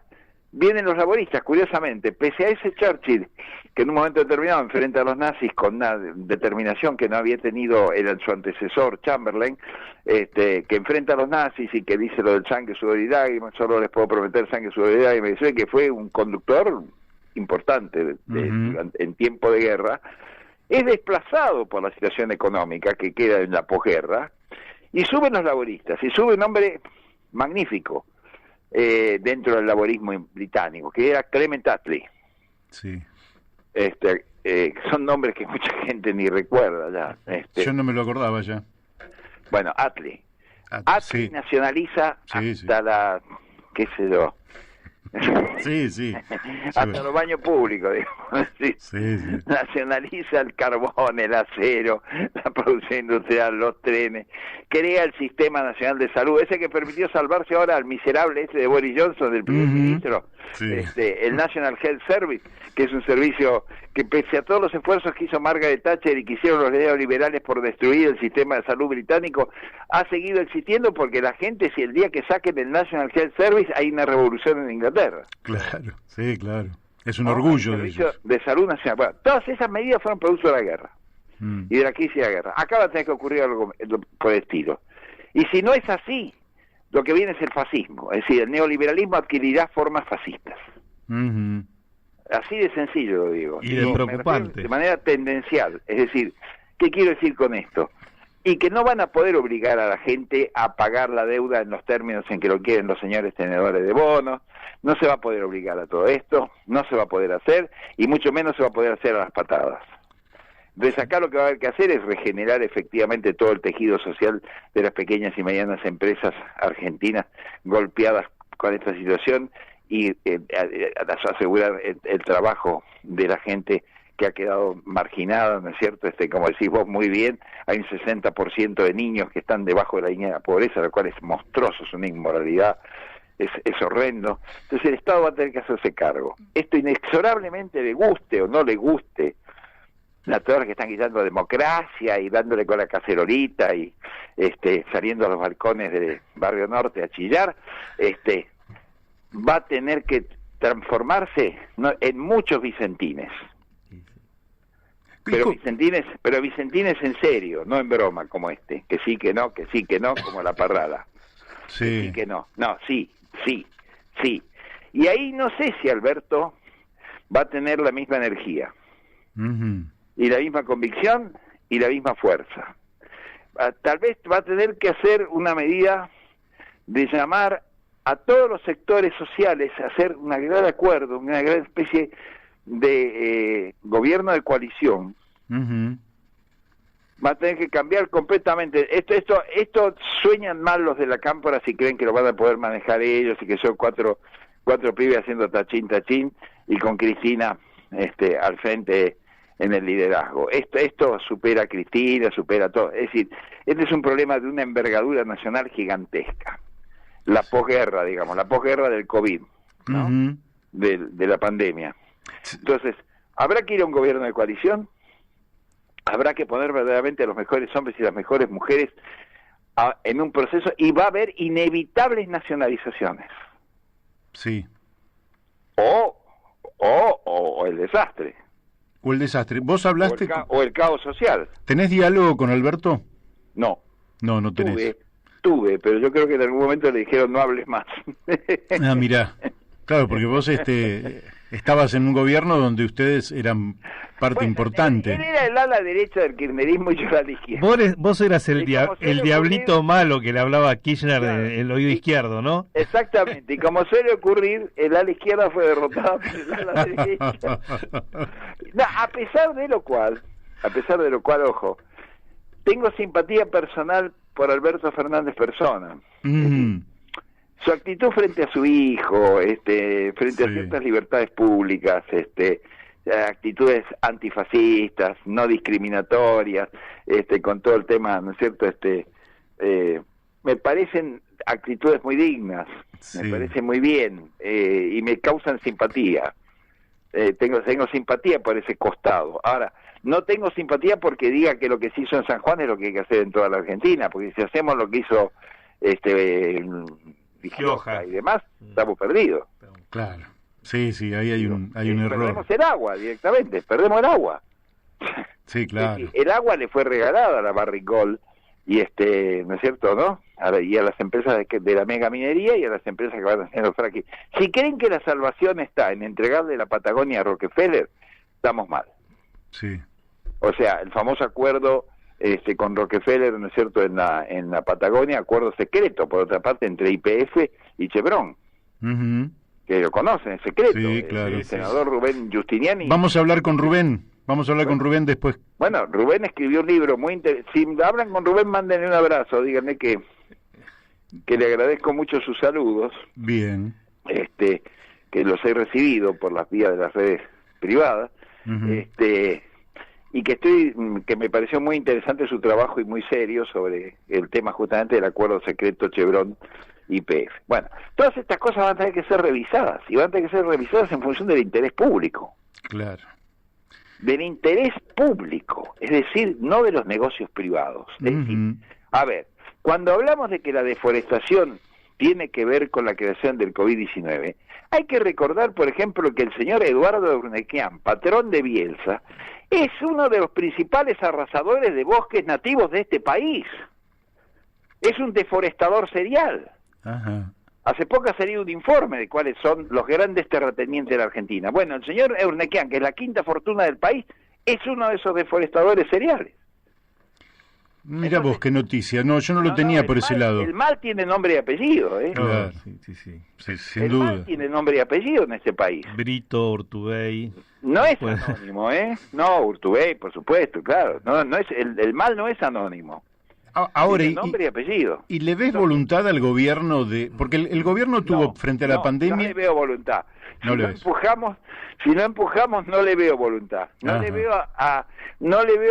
vienen los laboristas, curiosamente, pese a ese Churchill, que en un momento determinado enfrenta a los nazis con una determinación que no había tenido su antecesor, Chamberlain, que enfrenta a los nazis y que dice lo del sangre, sudor y lágrimas, solo les puedo prometer sangre, sudor y lágrimas, que fue un conductor importante en tiempo de guerra, es desplazado por la situación económica que queda en la posguerra, y suben los laboristas, y sube un hombre magnífico dentro del laborismo británico, que era Clement Attlee. Sí. Son nombres que mucha gente ni recuerda ya. Yo no me lo acordaba ya. Bueno, Attlee sí. Nacionaliza hasta la, qué sé yo, sí. hasta los baños públicos, digamos. Sí. Nacionaliza el carbón, el acero, la producción industrial, los trenes, crea el Sistema Nacional de Salud, ese que permitió salvarse ahora al miserable de Boris Johnson, del primer ministro, el National Health Service, que es un servicio que pese a todos los esfuerzos que hizo Margaret Thatcher y que hicieron los neoliberales por destruir el sistema de salud británico, ha seguido existiendo porque la gente, si el día que saquen el National Health Service, hay una revolución en Inglaterra. Claro, sí, claro. Es un orgullo el de servicio ellos. de salud nacional. Bueno, todas esas medidas fueron producto de la guerra y de la crisis de la guerra. Acá va a tener que ocurrir algo por el estilo. Y si no es así, lo que viene es el fascismo. Es decir, el neoliberalismo adquirirá formas fascistas. Así de sencillo lo digo. Y de preocupante. De manera tendencial. Es decir, ¿qué quiero decir con esto? Y que no van a poder obligar a la gente a pagar la deuda en los términos en que lo quieren los señores tenedores de bonos. No se va a poder obligar a todo esto, no se va a poder hacer, y mucho menos se va a poder hacer a las patadas. Entonces acá lo que va a haber que hacer es regenerar efectivamente todo el tejido social de las pequeñas y medianas empresas argentinas golpeadas con esta situación y asegurar el trabajo de la gente que ha quedado marginada, ¿no es cierto? Como decís vos muy bien, hay un 60% de niños que están debajo de la línea de la pobreza, lo cual es monstruoso, es una inmoralidad, es horrendo. Entonces el Estado va a tener que hacerse cargo. Esto inexorablemente le guste o no le guste a todos los que están quitando democracia y dándole con la cacerolita y saliendo a los balcones del Barrio Norte a chillar, va a tener que transformarse en muchos vicentines. Pero vicentines en serio, no en broma como que sí, que no, como la parrada. Sí. Que sí, que no. No, sí. Y ahí no sé si Alberto va a tener la misma energía, y la misma convicción, y la misma fuerza. Tal vez va a tener que hacer una medida de llamar a todos los sectores sociales a hacer un gran acuerdo, una gran especie de gobierno de coalición. Va a tener que cambiar completamente. Esto sueñan mal los de la cámpora si creen que lo van a poder manejar ellos y que son cuatro pibes haciendo tachín y con Cristina al frente en el liderazgo. Esto supera a Cristina, supera todo. Es decir, este es un problema de una envergadura nacional gigantesca. La posguerra, digamos, la posguerra del COVID, ¿no? De la pandemia. Entonces, habrá que ir a un gobierno de coalición, habrá que poner verdaderamente a los mejores hombres y las mejores mujeres en un proceso, y va a haber inevitables nacionalizaciones. Sí. O el desastre. O el desastre. Vos hablaste... O el caos social. ¿Tenés diálogo con Alberto? No. No tenés. Tuve, pero yo creo que en algún momento le dijeron no hables más. Mirá. Claro, porque vos estabas en un gobierno donde ustedes eran parte importante. Él era el ala derecha del kirchnerismo y yo la izquierda. Vos eras el diablito malo que le hablaba a Kirchner en el oído izquierdo, ¿no? Exactamente, y como suele ocurrir, el ala izquierda fue derrotada por el ala derecha. No, a pesar de lo cual, ojo, tengo simpatía personal por Alberto Fernández persona. Su actitud frente a su hijo, frente a ciertas libertades públicas, actitudes antifascistas, no discriminatorias, con todo el tema, ¿no es cierto? Me parecen actitudes muy dignas, me parecen muy bien, y me causan simpatía. Tengo simpatía por ese costado. Ahora, no tengo simpatía porque diga que lo que se hizo en San Juan es lo que hay que hacer en toda la Argentina, porque si hacemos lo que hizo Gioja y demás, estamos perdidos. Claro. Sí, ahí hay un error. Perdemos el agua directamente, perdemos el agua. Sí, claro. El agua le fue regalada a la Barrick-Gold y ¿no es cierto, no? Y a las empresas de la mega minería y a las empresas que van haciendo fracking. Si creen que la salvación está en entregarle la Patagonia a Rockefeller, estamos mal. Sí. O sea, el famoso acuerdo con Rockefeller, ¿no es cierto?, en la Patagonia, acuerdo secreto, por otra parte, entre YPF y Chevron. Que lo conocen, es secreto. Sí, claro. El senador Rubén Giustiniani. Vamos a hablar con Rubén. Con Rubén después. Bueno, Rubén escribió un libro muy interesante. Si hablan con Rubén, mándenle un abrazo, díganle que le agradezco mucho sus saludos. Bien. Que los he recibido por las vías de las redes privadas. Y que me pareció muy interesante su trabajo y muy serio sobre el tema justamente del acuerdo secreto Chevron YPF. Bueno, todas estas cosas van a tener que ser revisadas, y van a tener que ser revisadas en función del interés público. Claro. del interés público, es decir, no de los negocios privados. Es decir, a ver, cuando hablamos de que la deforestación tiene que ver con la creación del COVID-19, hay que recordar, por ejemplo, que el señor Eduardo Urnequian, patrón de Bielsa, es uno de los principales arrasadores de bosques nativos de este país. Es un deforestador serial. Ajá. Hace poco ha salido un informe de cuáles son los grandes terratenientes de la Argentina. Bueno, el señor Urnequian, que es la quinta fortuna del país, es uno de esos deforestadores seriales. Mira vos, qué noticia. No, yo no lo tenía por ese lado. El mal tiene nombre y apellido, ¿eh? Claro, sí. Sin duda. El mal tiene nombre y apellido en este país. Brito, Urtubey. No es anónimo, ¿eh? No, Urtubey, por supuesto, claro. No es el mal no es anónimo. Ahora, tiene nombre y apellido. ¿Y le ves voluntad al gobierno de...? Porque el gobierno tuvo, frente a la pandemia... No le veo voluntad. Si no no empujamos, no le veo voluntad. No le veo a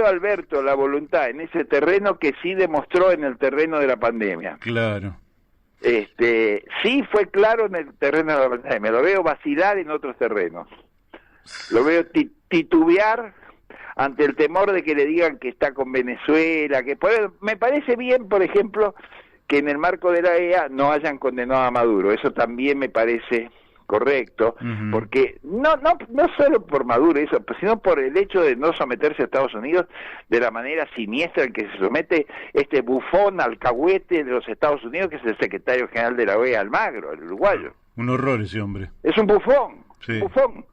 Alberto la voluntad en ese terreno que sí demostró en el terreno de la pandemia. Claro. Sí fue claro en el terreno de la pandemia. Lo veo vacilar en otros terrenos. Lo veo titubear ante el temor de que le digan que está con Venezuela, me parece bien, por ejemplo, que en el marco de la EA no hayan condenado a Maduro. Eso también me parece correcto, porque no solo por Maduro eso, sino por el hecho de no someterse a Estados Unidos de la manera siniestra en que se somete este bufón alcahuete de los Estados Unidos, que es el secretario general de la OEA, Almagro, el uruguayo. Un horror ese hombre. Es un bufón, sí. Bufón.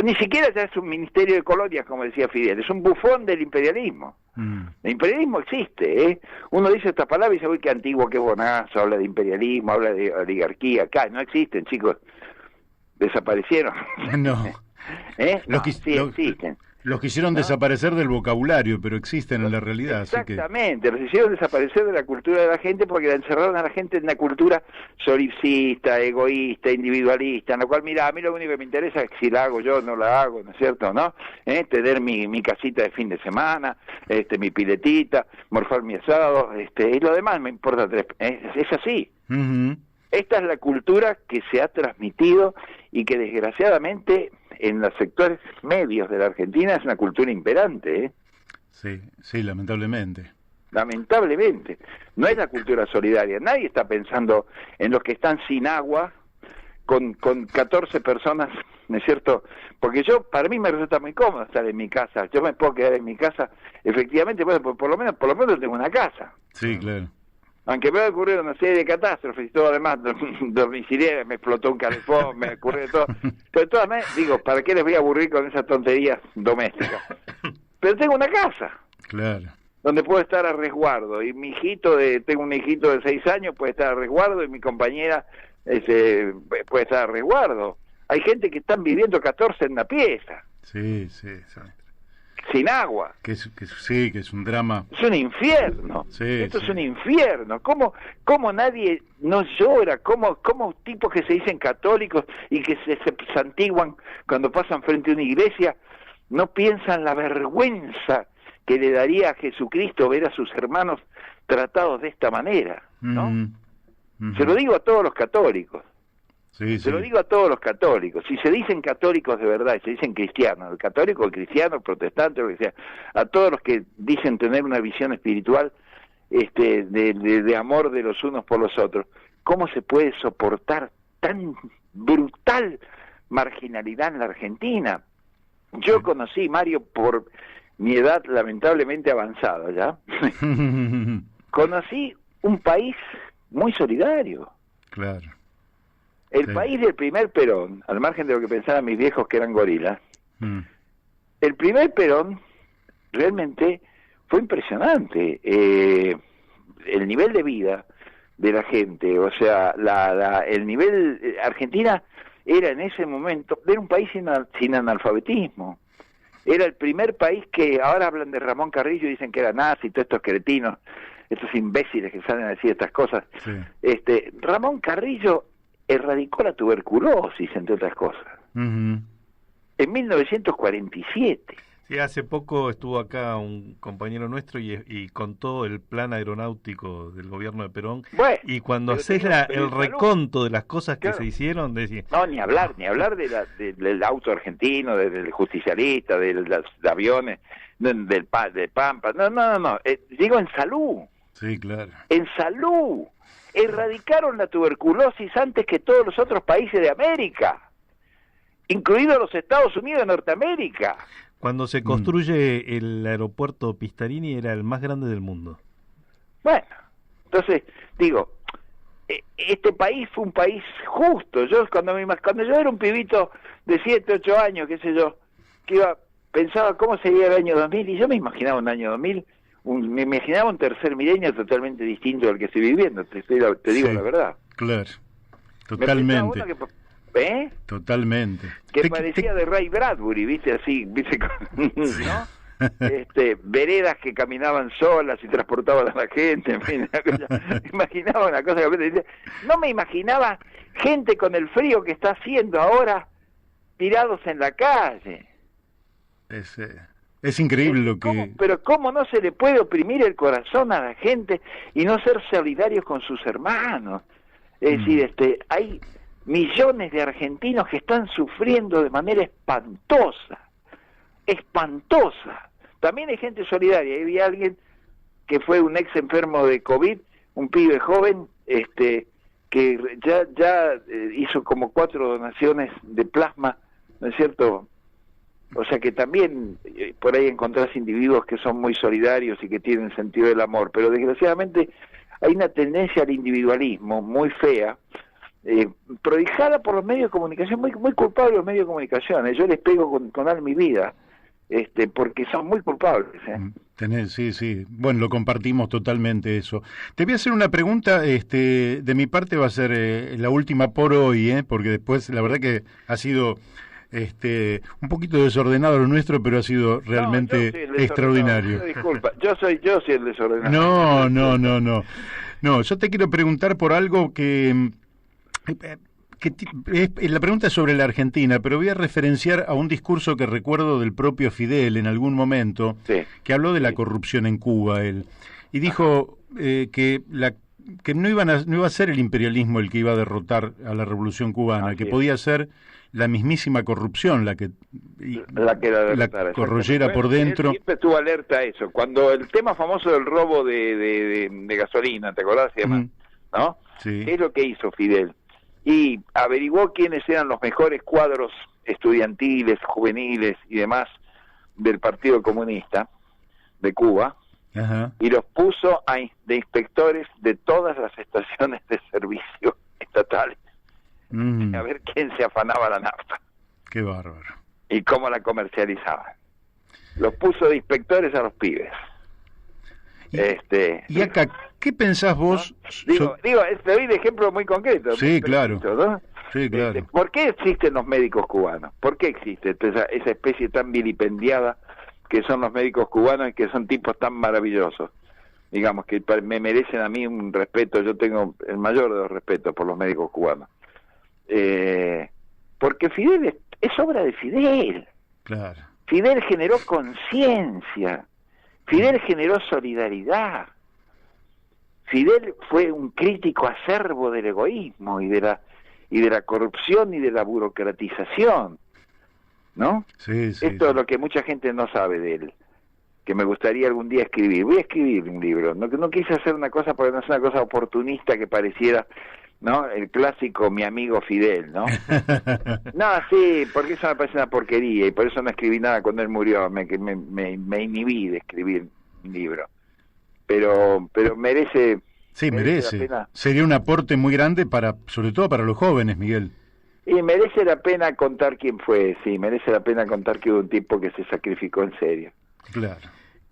Ni siquiera ya es un ministerio de colonias, como decía Fidel, es un bufón del imperialismo. El imperialismo existe, ¿eh? Uno dice esta palabra y dice, uy, qué antiguo, qué bonazo, habla de imperialismo, habla de oligarquía. Acá no existen, chicos, desaparecieron. No. Existen. Los quisieron desaparecer del vocabulario, pero existen en la realidad. Exactamente, los hicieron desaparecer de la cultura de la gente porque la encerraron a la gente en una cultura solipsista, egoísta, individualista, en la cual, mira, a mí lo único que me interesa es que si la hago yo, no la hago, ¿no es cierto? ¿No? Tener mi casita de fin de semana, mi piletita, morfar mi asado, y lo demás me importa tres. Es así. Esta es la cultura que se ha transmitido y que desgraciadamente en los sectores medios de la Argentina es una cultura imperante, ¿eh? Sí, lamentablemente. Lamentablemente. No es la cultura solidaria. Nadie está pensando en los que están sin agua, con 14 personas, ¿no es cierto? Porque para mí me resulta muy cómodo estar en mi casa. Yo me puedo quedar en mi casa, efectivamente, bueno, por lo menos tengo una casa. Sí, claro. Aunque me ha ocurrido una serie de catástrofes y todo, además domiciliaria, me explotó un calefón, me ocurrió todo. Pero de todas maneras, digo, ¿para qué les voy a aburrir con esas tonterías domésticas? Pero tengo una casa. Claro. Donde puedo estar a resguardo. Y tengo un hijito de 6 años, puede estar a resguardo, y mi compañera puede estar a resguardo. Hay gente que están viviendo 14 en una pieza. Sí, exacto. Sin agua. Que es un drama. Es un infierno. Esto es un infierno. ¿Cómo nadie no llora? ¿Cómo tipos que se dicen católicos y que se santiguan cuando pasan frente a una iglesia no piensan la vergüenza que le daría a Jesucristo ver a sus hermanos tratados de esta manera? ¿No? Se lo digo a todos los católicos. Se lo digo a todos los católicos. Si se dicen católicos de verdad, y se dicen cristianos, el católico, el cristiano, el protestante, lo que sea, a todos los que dicen tener una visión espiritual de amor de los unos por los otros, ¿cómo se puede soportar tan brutal marginalidad en la Argentina? Yo conocí, Mario, por mi edad lamentablemente avanzada ya, conocí un país muy solidario. Claro. El país del primer Perón, al margen de lo que pensaban mis viejos que eran gorilas, el primer Perón realmente fue impresionante. El nivel de vida de la gente, o sea, el nivel... Argentina era en ese momento, era un país sin analfabetismo. Era el primer país que ahora hablan de Ramón Carrillo y dicen que era nazi, todos estos cretinos, estos imbéciles que salen a decir estas cosas. Sí. Ramón Carrillo erradicó la tuberculosis, entre otras cosas, en 1947. Sí, hace poco estuvo acá un compañero nuestro y contó el plan aeronáutico del gobierno de Perón. Bueno, y cuando haces el salud, reconto de las cosas que claro, se hicieron, decís... No, ni hablar del auto argentino, del justicialista, de los aviones, de Pampa. No. Digo en salud. Sí, claro. En salud. Erradicaron la tuberculosis antes que todos los otros países de América, incluidos los Estados Unidos de Norteamérica. Cuando se construye el aeropuerto Pistarini era el más grande del mundo. Bueno, entonces, digo, este país fue un país justo. Yo cuando yo era un pibito de 7, 8 años, qué sé yo, pensaba cómo sería el año 2000, y yo me imaginaba un año 2000, me imaginaba un tercer milenio totalmente distinto al que estoy viviendo, te digo la verdad. Claro, totalmente. Totalmente. Que parecía de Ray Bradbury, ¿viste? Así, ¿viste? ¿No? Veredas que caminaban solas y transportaban a la gente, en fin, imaginaba una cosa que no me imaginaba gente con el frío que está haciendo ahora tirados en la calle. Es increíble lo que... Pero ¿cómo no se le puede oprimir el corazón a la gente y no ser solidarios con sus hermanos? Es decir, hay millones de argentinos que están sufriendo de manera espantosa. También hay gente solidaria. Había alguien que fue un ex enfermo de COVID, un pibe joven, que ya hizo como 4 donaciones de plasma, ¿no es cierto? O sea que también por ahí encontrás individuos que son muy solidarios y que tienen sentido del amor, pero desgraciadamente hay una tendencia al individualismo muy fea, prodigada por los medios de comunicación, muy culpables los medios de comunicación. Yo les pego con alma y vida, porque son muy culpables. Sí. Bueno, lo compartimos totalmente eso. Te voy a hacer una pregunta, de mi parte va a ser la última por hoy, porque después la verdad que ha sido un poquito desordenado lo nuestro, pero ha sido realmente extraordinario. Disculpa, yo soy el desordenado. No, yo te quiero preguntar por algo que la pregunta es sobre la Argentina, pero voy a referenciar a un discurso que recuerdo del propio Fidel en algún momento, que habló de la corrupción en Cuba, él, y dijo que no iba a ser el imperialismo el que iba a derrotar a la Revolución Cubana, que podía ser la mismísima corrupción la que la corroyera por dentro. Él siempre estuvo alerta a eso. Cuando el tema famoso del robo de gasolina, ¿te acordás? ¿No? Sí. ¿Qué es lo que hizo Fidel? Y averiguó quiénes eran los mejores cuadros estudiantiles, juveniles y demás del Partido Comunista de Cuba, y los puso de inspectores de todas las estaciones de servicio estatales, a ver quién se afanaba la nafta. Qué bárbaro. Y cómo la comercializaban. Los puso de inspectores a los pibes. Y acá, ¿qué pensás vos? ¿No? Digo, te doy de ejemplo muy concreto. Sí, claro. ¿No? Sí, claro. ¿Por qué existen los médicos cubanos? ¿Por qué existe esa especie tan vilipendiada que son los médicos cubanos y que son tipos tan maravillosos? Digamos que me merecen a mí un respeto. Yo tengo el mayor de los respetos por los médicos cubanos. Porque Fidel es obra de Fidel. Claro. Fidel generó conciencia. Fidel generó solidaridad. Fidel fue un crítico acerbo del egoísmo y de la corrupción y de la burocratización, ¿no? Sí. Esto es lo que mucha gente no sabe de él, que me gustaría algún día escribir. Voy a escribir un libro. No quise hacer una cosa porque no es una cosa oportunista que pareciera, ¿no? El clásico mi amigo Fidel, ¿no? No, sí, porque eso me parece una porquería y por eso no escribí nada cuando él murió. Me inhibí de escribir un libro. Pero merece... Sí, merece. Sería un aporte muy grande sobre todo para los jóvenes, Miguel. Y merece la pena contar quién fue, sí, merece la pena contar que hubo un tipo que se sacrificó en serio. Claro.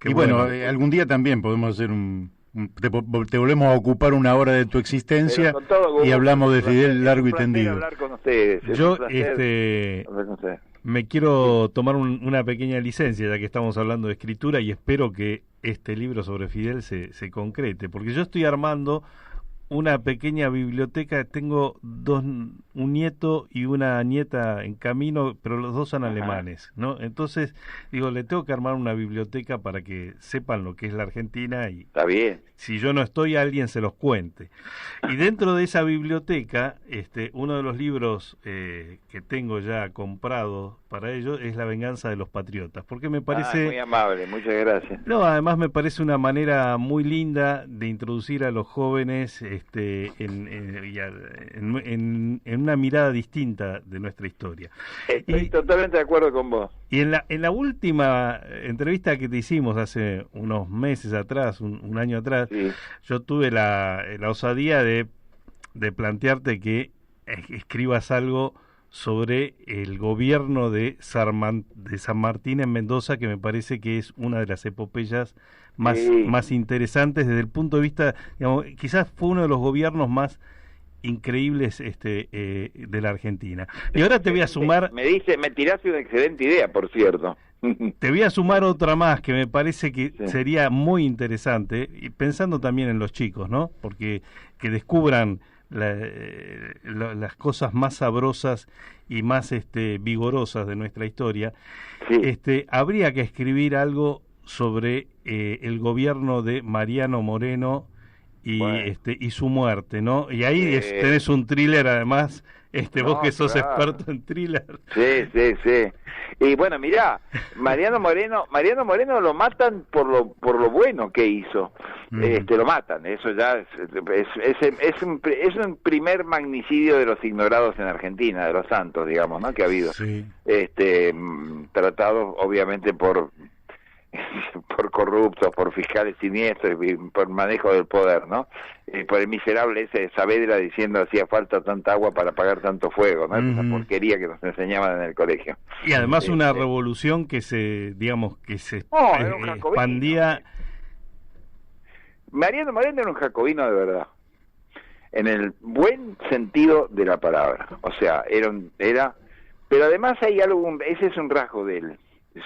Y bueno, algún día también podemos hacer te volvemos a ocupar una hora de tu existencia y hablamos de Fidel largo y tendido. Hablar con ustedes. Yo me quiero tomar una pequeña licencia, ya que estamos hablando de escritura, y espero que este libro sobre Fidel se concrete, porque yo estoy armando una pequeña biblioteca. Tengo un nieto y una nieta en camino, pero los dos son alemanes, ¿no? Entonces, digo, le tengo que armar una biblioteca para que sepan lo que es la Argentina y está bien. Si yo no estoy, alguien se los cuente. Y dentro de esa biblioteca, uno de los libros que tengo ya comprado para ello es La venganza de los patriotas, porque me parece... muy amable, muchas gracias. No, además me parece una manera muy linda de introducir a los jóvenes en una mirada distinta de nuestra historia. Estoy totalmente de acuerdo con vos. Y en la última entrevista que te hicimos hace unos meses atrás, un año atrás, sí, yo tuve la osadía de plantearte que escribas algo sobre el gobierno de San Martín en Mendoza, que me parece que es una de las epopeyas más interesantes desde el punto de vista, digamos, quizás fue uno de los gobiernos más increíbles de la Argentina. Y ahora te voy a sumar... Me tiraste una excelente idea, por cierto. Te voy a sumar otra más que me parece que sería muy interesante, y pensando también en los chicos, ¿no? Porque que descubran las cosas más sabrosas y más vigorosas de nuestra historia. Sí. Habría que escribir algo sobre el gobierno de Mariano Moreno y su muerte, ¿no? Y ahí tenés un thriller, además, vos que sos experto en thriller. Sí. Y bueno, mirá, Mariano Moreno lo matan por lo bueno que hizo. Lo matan, eso ya es un primer magnicidio de los ignorados en Argentina, de los santos, digamos, ¿no? Que ha habido. Sí. Tratados obviamente por corruptos, por fiscales siniestros y por manejo del poder, ¿no? Por el miserable ese de Saavedra diciendo hacía falta tanta agua para apagar tanto fuego, ¿no? Esa porquería que nos enseñaban en el colegio. Y además una revolución que se expandía. Mariano Moreno era un jacobino de verdad, en el buen sentido de la palabra. O sea, pero además hay algo, ese es un rasgo de él,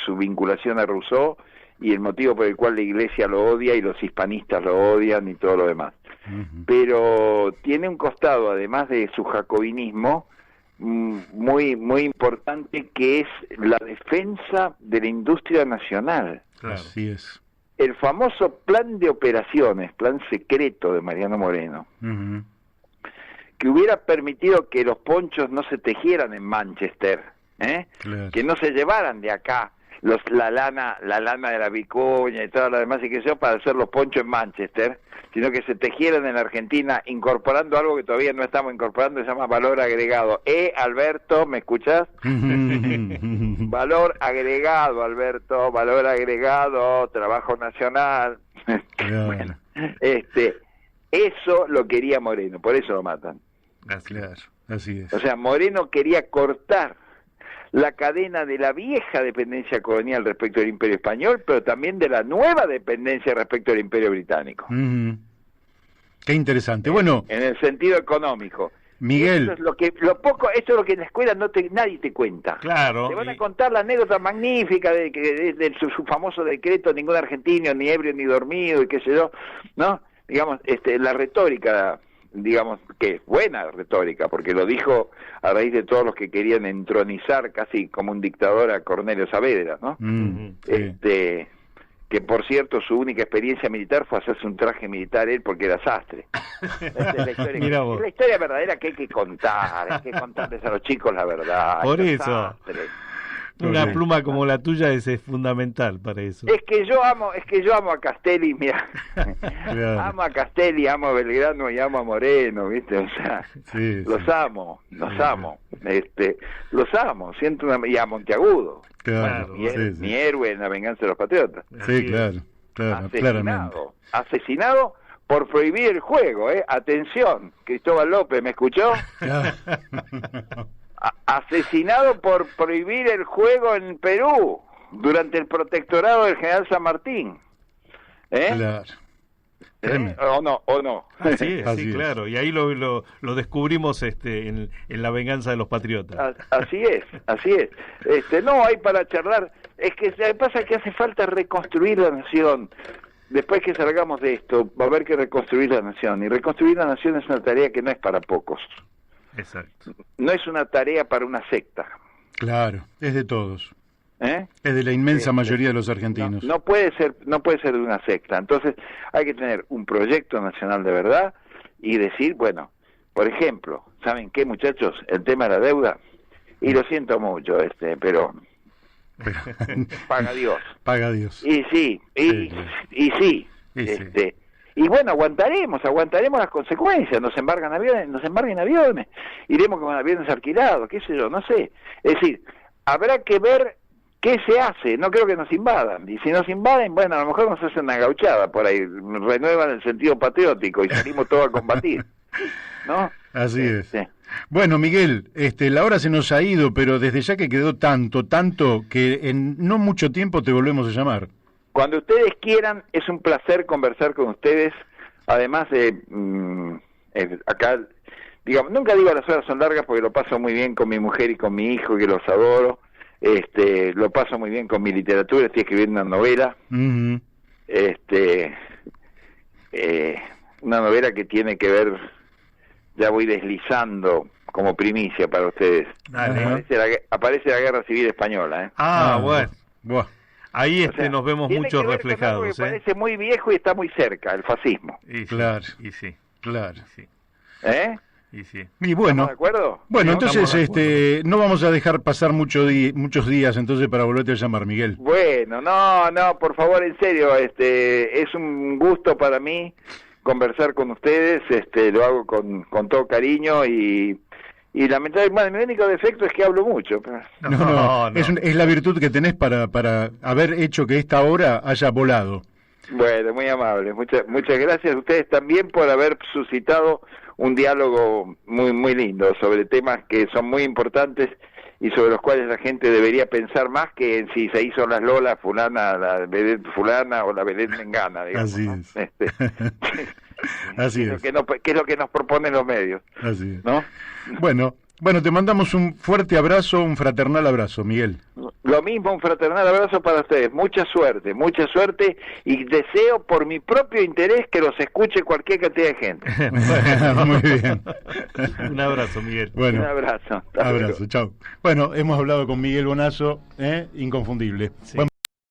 su vinculación a Rousseau y el motivo por el cual la Iglesia lo odia y los hispanistas lo odian y todo lo demás. Pero tiene un costado, además de su jacobinismo, muy muy importante, que es la defensa de la industria nacional. Claro. Así es. El famoso plan de operaciones, plan secreto de Mariano Moreno, que hubiera permitido que los ponchos no se tejieran en Manchester, claro, que no se llevaran de acá la lana de la vicuña y todo lo demás y que sea para hacer los ponchos en Manchester, sino que se tejieran en la Argentina, incorporando algo que todavía no estamos incorporando, se llama valor agregado. Alberto, ¿me escuchás? Valor agregado, Alberto, valor agregado, trabajo nacional. Bueno, eso lo quería Moreno, por eso lo matan. Claro, así es. O sea, Moreno quería cortar la cadena de la vieja dependencia colonial respecto del Imperio Español, pero también de la nueva dependencia respecto del Imperio Británico. Qué interesante. Bueno, en el sentido económico. Miguel, eso es lo que en la escuela nadie te cuenta. Claro. Te van a contar la anécdota magnífica de su famoso decreto, ningún argentino, ni ebrio ni dormido, y qué sé yo, ¿no? Digamos, la retórica, digamos, que es buena retórica, porque lo dijo a raíz de todos los que querían entronizar casi como un dictador a Cornelio Saavedra, ¿no? Sí. Que por cierto su única experiencia militar fue hacerse un traje militar él porque era sastre. Esa es la historia, es la historia verdadera que hay que contarles a los chicos la verdad. Por eso. Una pluma como la tuya es fundamental para eso. Es que yo amo a Castelli, mira. Claro. Amo a Castelli, amo a Belgrano y amo a Moreno, ¿viste? O sea, los amo. Los amo, y a Monteagudo. Claro, mi héroe en La venganza de los patriotas. Sí, claro, claramente. Asesinado por prohibir el juego, Atención, Cristóbal López, ¿me escuchó? Asesinado por prohibir el juego en Perú durante el protectorado del general San Martín. Claro. ¿O no? Así es, sí, claro. Y ahí lo descubrimos en La venganza de los patriotas. Así es. No hay para charlar. Es que pasa que hace falta reconstruir la nación. después que salgamos de esto, va a haber que reconstruir la nación. Y reconstruir la nación es una tarea que no es para pocos. Exacto. No es una tarea para una secta. Claro, es de todos. ¿Eh? Es de la inmensa mayoría de los argentinos. No puede ser de una secta. Entonces hay que tener un proyecto nacional de verdad y decir, bueno, por ejemplo, ¿saben qué, muchachos? El tema de la deuda, y lo siento mucho, pero paga Dios. Paga Dios. Y sí, y bueno, aguantaremos las consecuencias, nos embarguen aviones, iremos con aviones alquilados, qué sé yo, no sé. Es decir, habrá que ver qué se hace, no creo que nos invadan, y si nos invaden, bueno, a lo mejor nos hacen una gauchada por ahí, renuevan el sentido patriótico y salimos todos a combatir, ¿no? Así es. Sí. Bueno, Miguel, la hora se nos ha ido, pero desde ya que quedó tanto, que en no mucho tiempo te volvemos a llamar. Cuando ustedes quieran, es un placer conversar con ustedes. Además, acá, digamos, nunca digo las horas son largas porque lo paso muy bien con mi mujer y con mi hijo, que los adoro. Lo paso muy bien con mi literatura, estoy escribiendo una novela. Uh-huh. Una novela que tiene que ver, ya voy deslizando como primicia para ustedes. Aparece la Guerra Civil Española, ¿eh? Bueno. Ahí nos vemos mucho reflejados. Que parece muy viejo y está muy cerca, el fascismo. Claro. Y sí. Claro. Sí. ¿Eh? Y sí. Y bueno, ¿Estamos de acuerdo? Bueno, entonces no vamos a dejar pasar muchos días entonces para volverte a llamar, Miguel. Bueno, no, por favor, en serio, es un gusto para mí conversar con ustedes, lo hago con todo cariño y lamentablemente mi único defecto es que hablo mucho. No. Es la virtud que tenés para haber hecho que esta hora haya volado. Bueno, muy amable, muchas gracias a ustedes también por haber suscitado un diálogo muy muy lindo sobre temas que son muy importantes y sobre los cuales la gente debería pensar más que en si se hizo las Lolas fulana, la vedette fulana o la vedette mengana, digamos. Así es. Así es. Que es lo que nos proponen los medios. Así es. ¿No? Bueno, te mandamos un fuerte abrazo, un fraternal abrazo, Miguel. Lo mismo, un fraternal abrazo para ustedes. Mucha suerte y deseo por mi propio interés que los escuche cualquier cantidad de gente. Muy bien. Un abrazo, Miguel. Bueno, un abrazo. Abrazo, chao. Bueno, hemos hablado con Miguel Bonazo, inconfundible. Sí.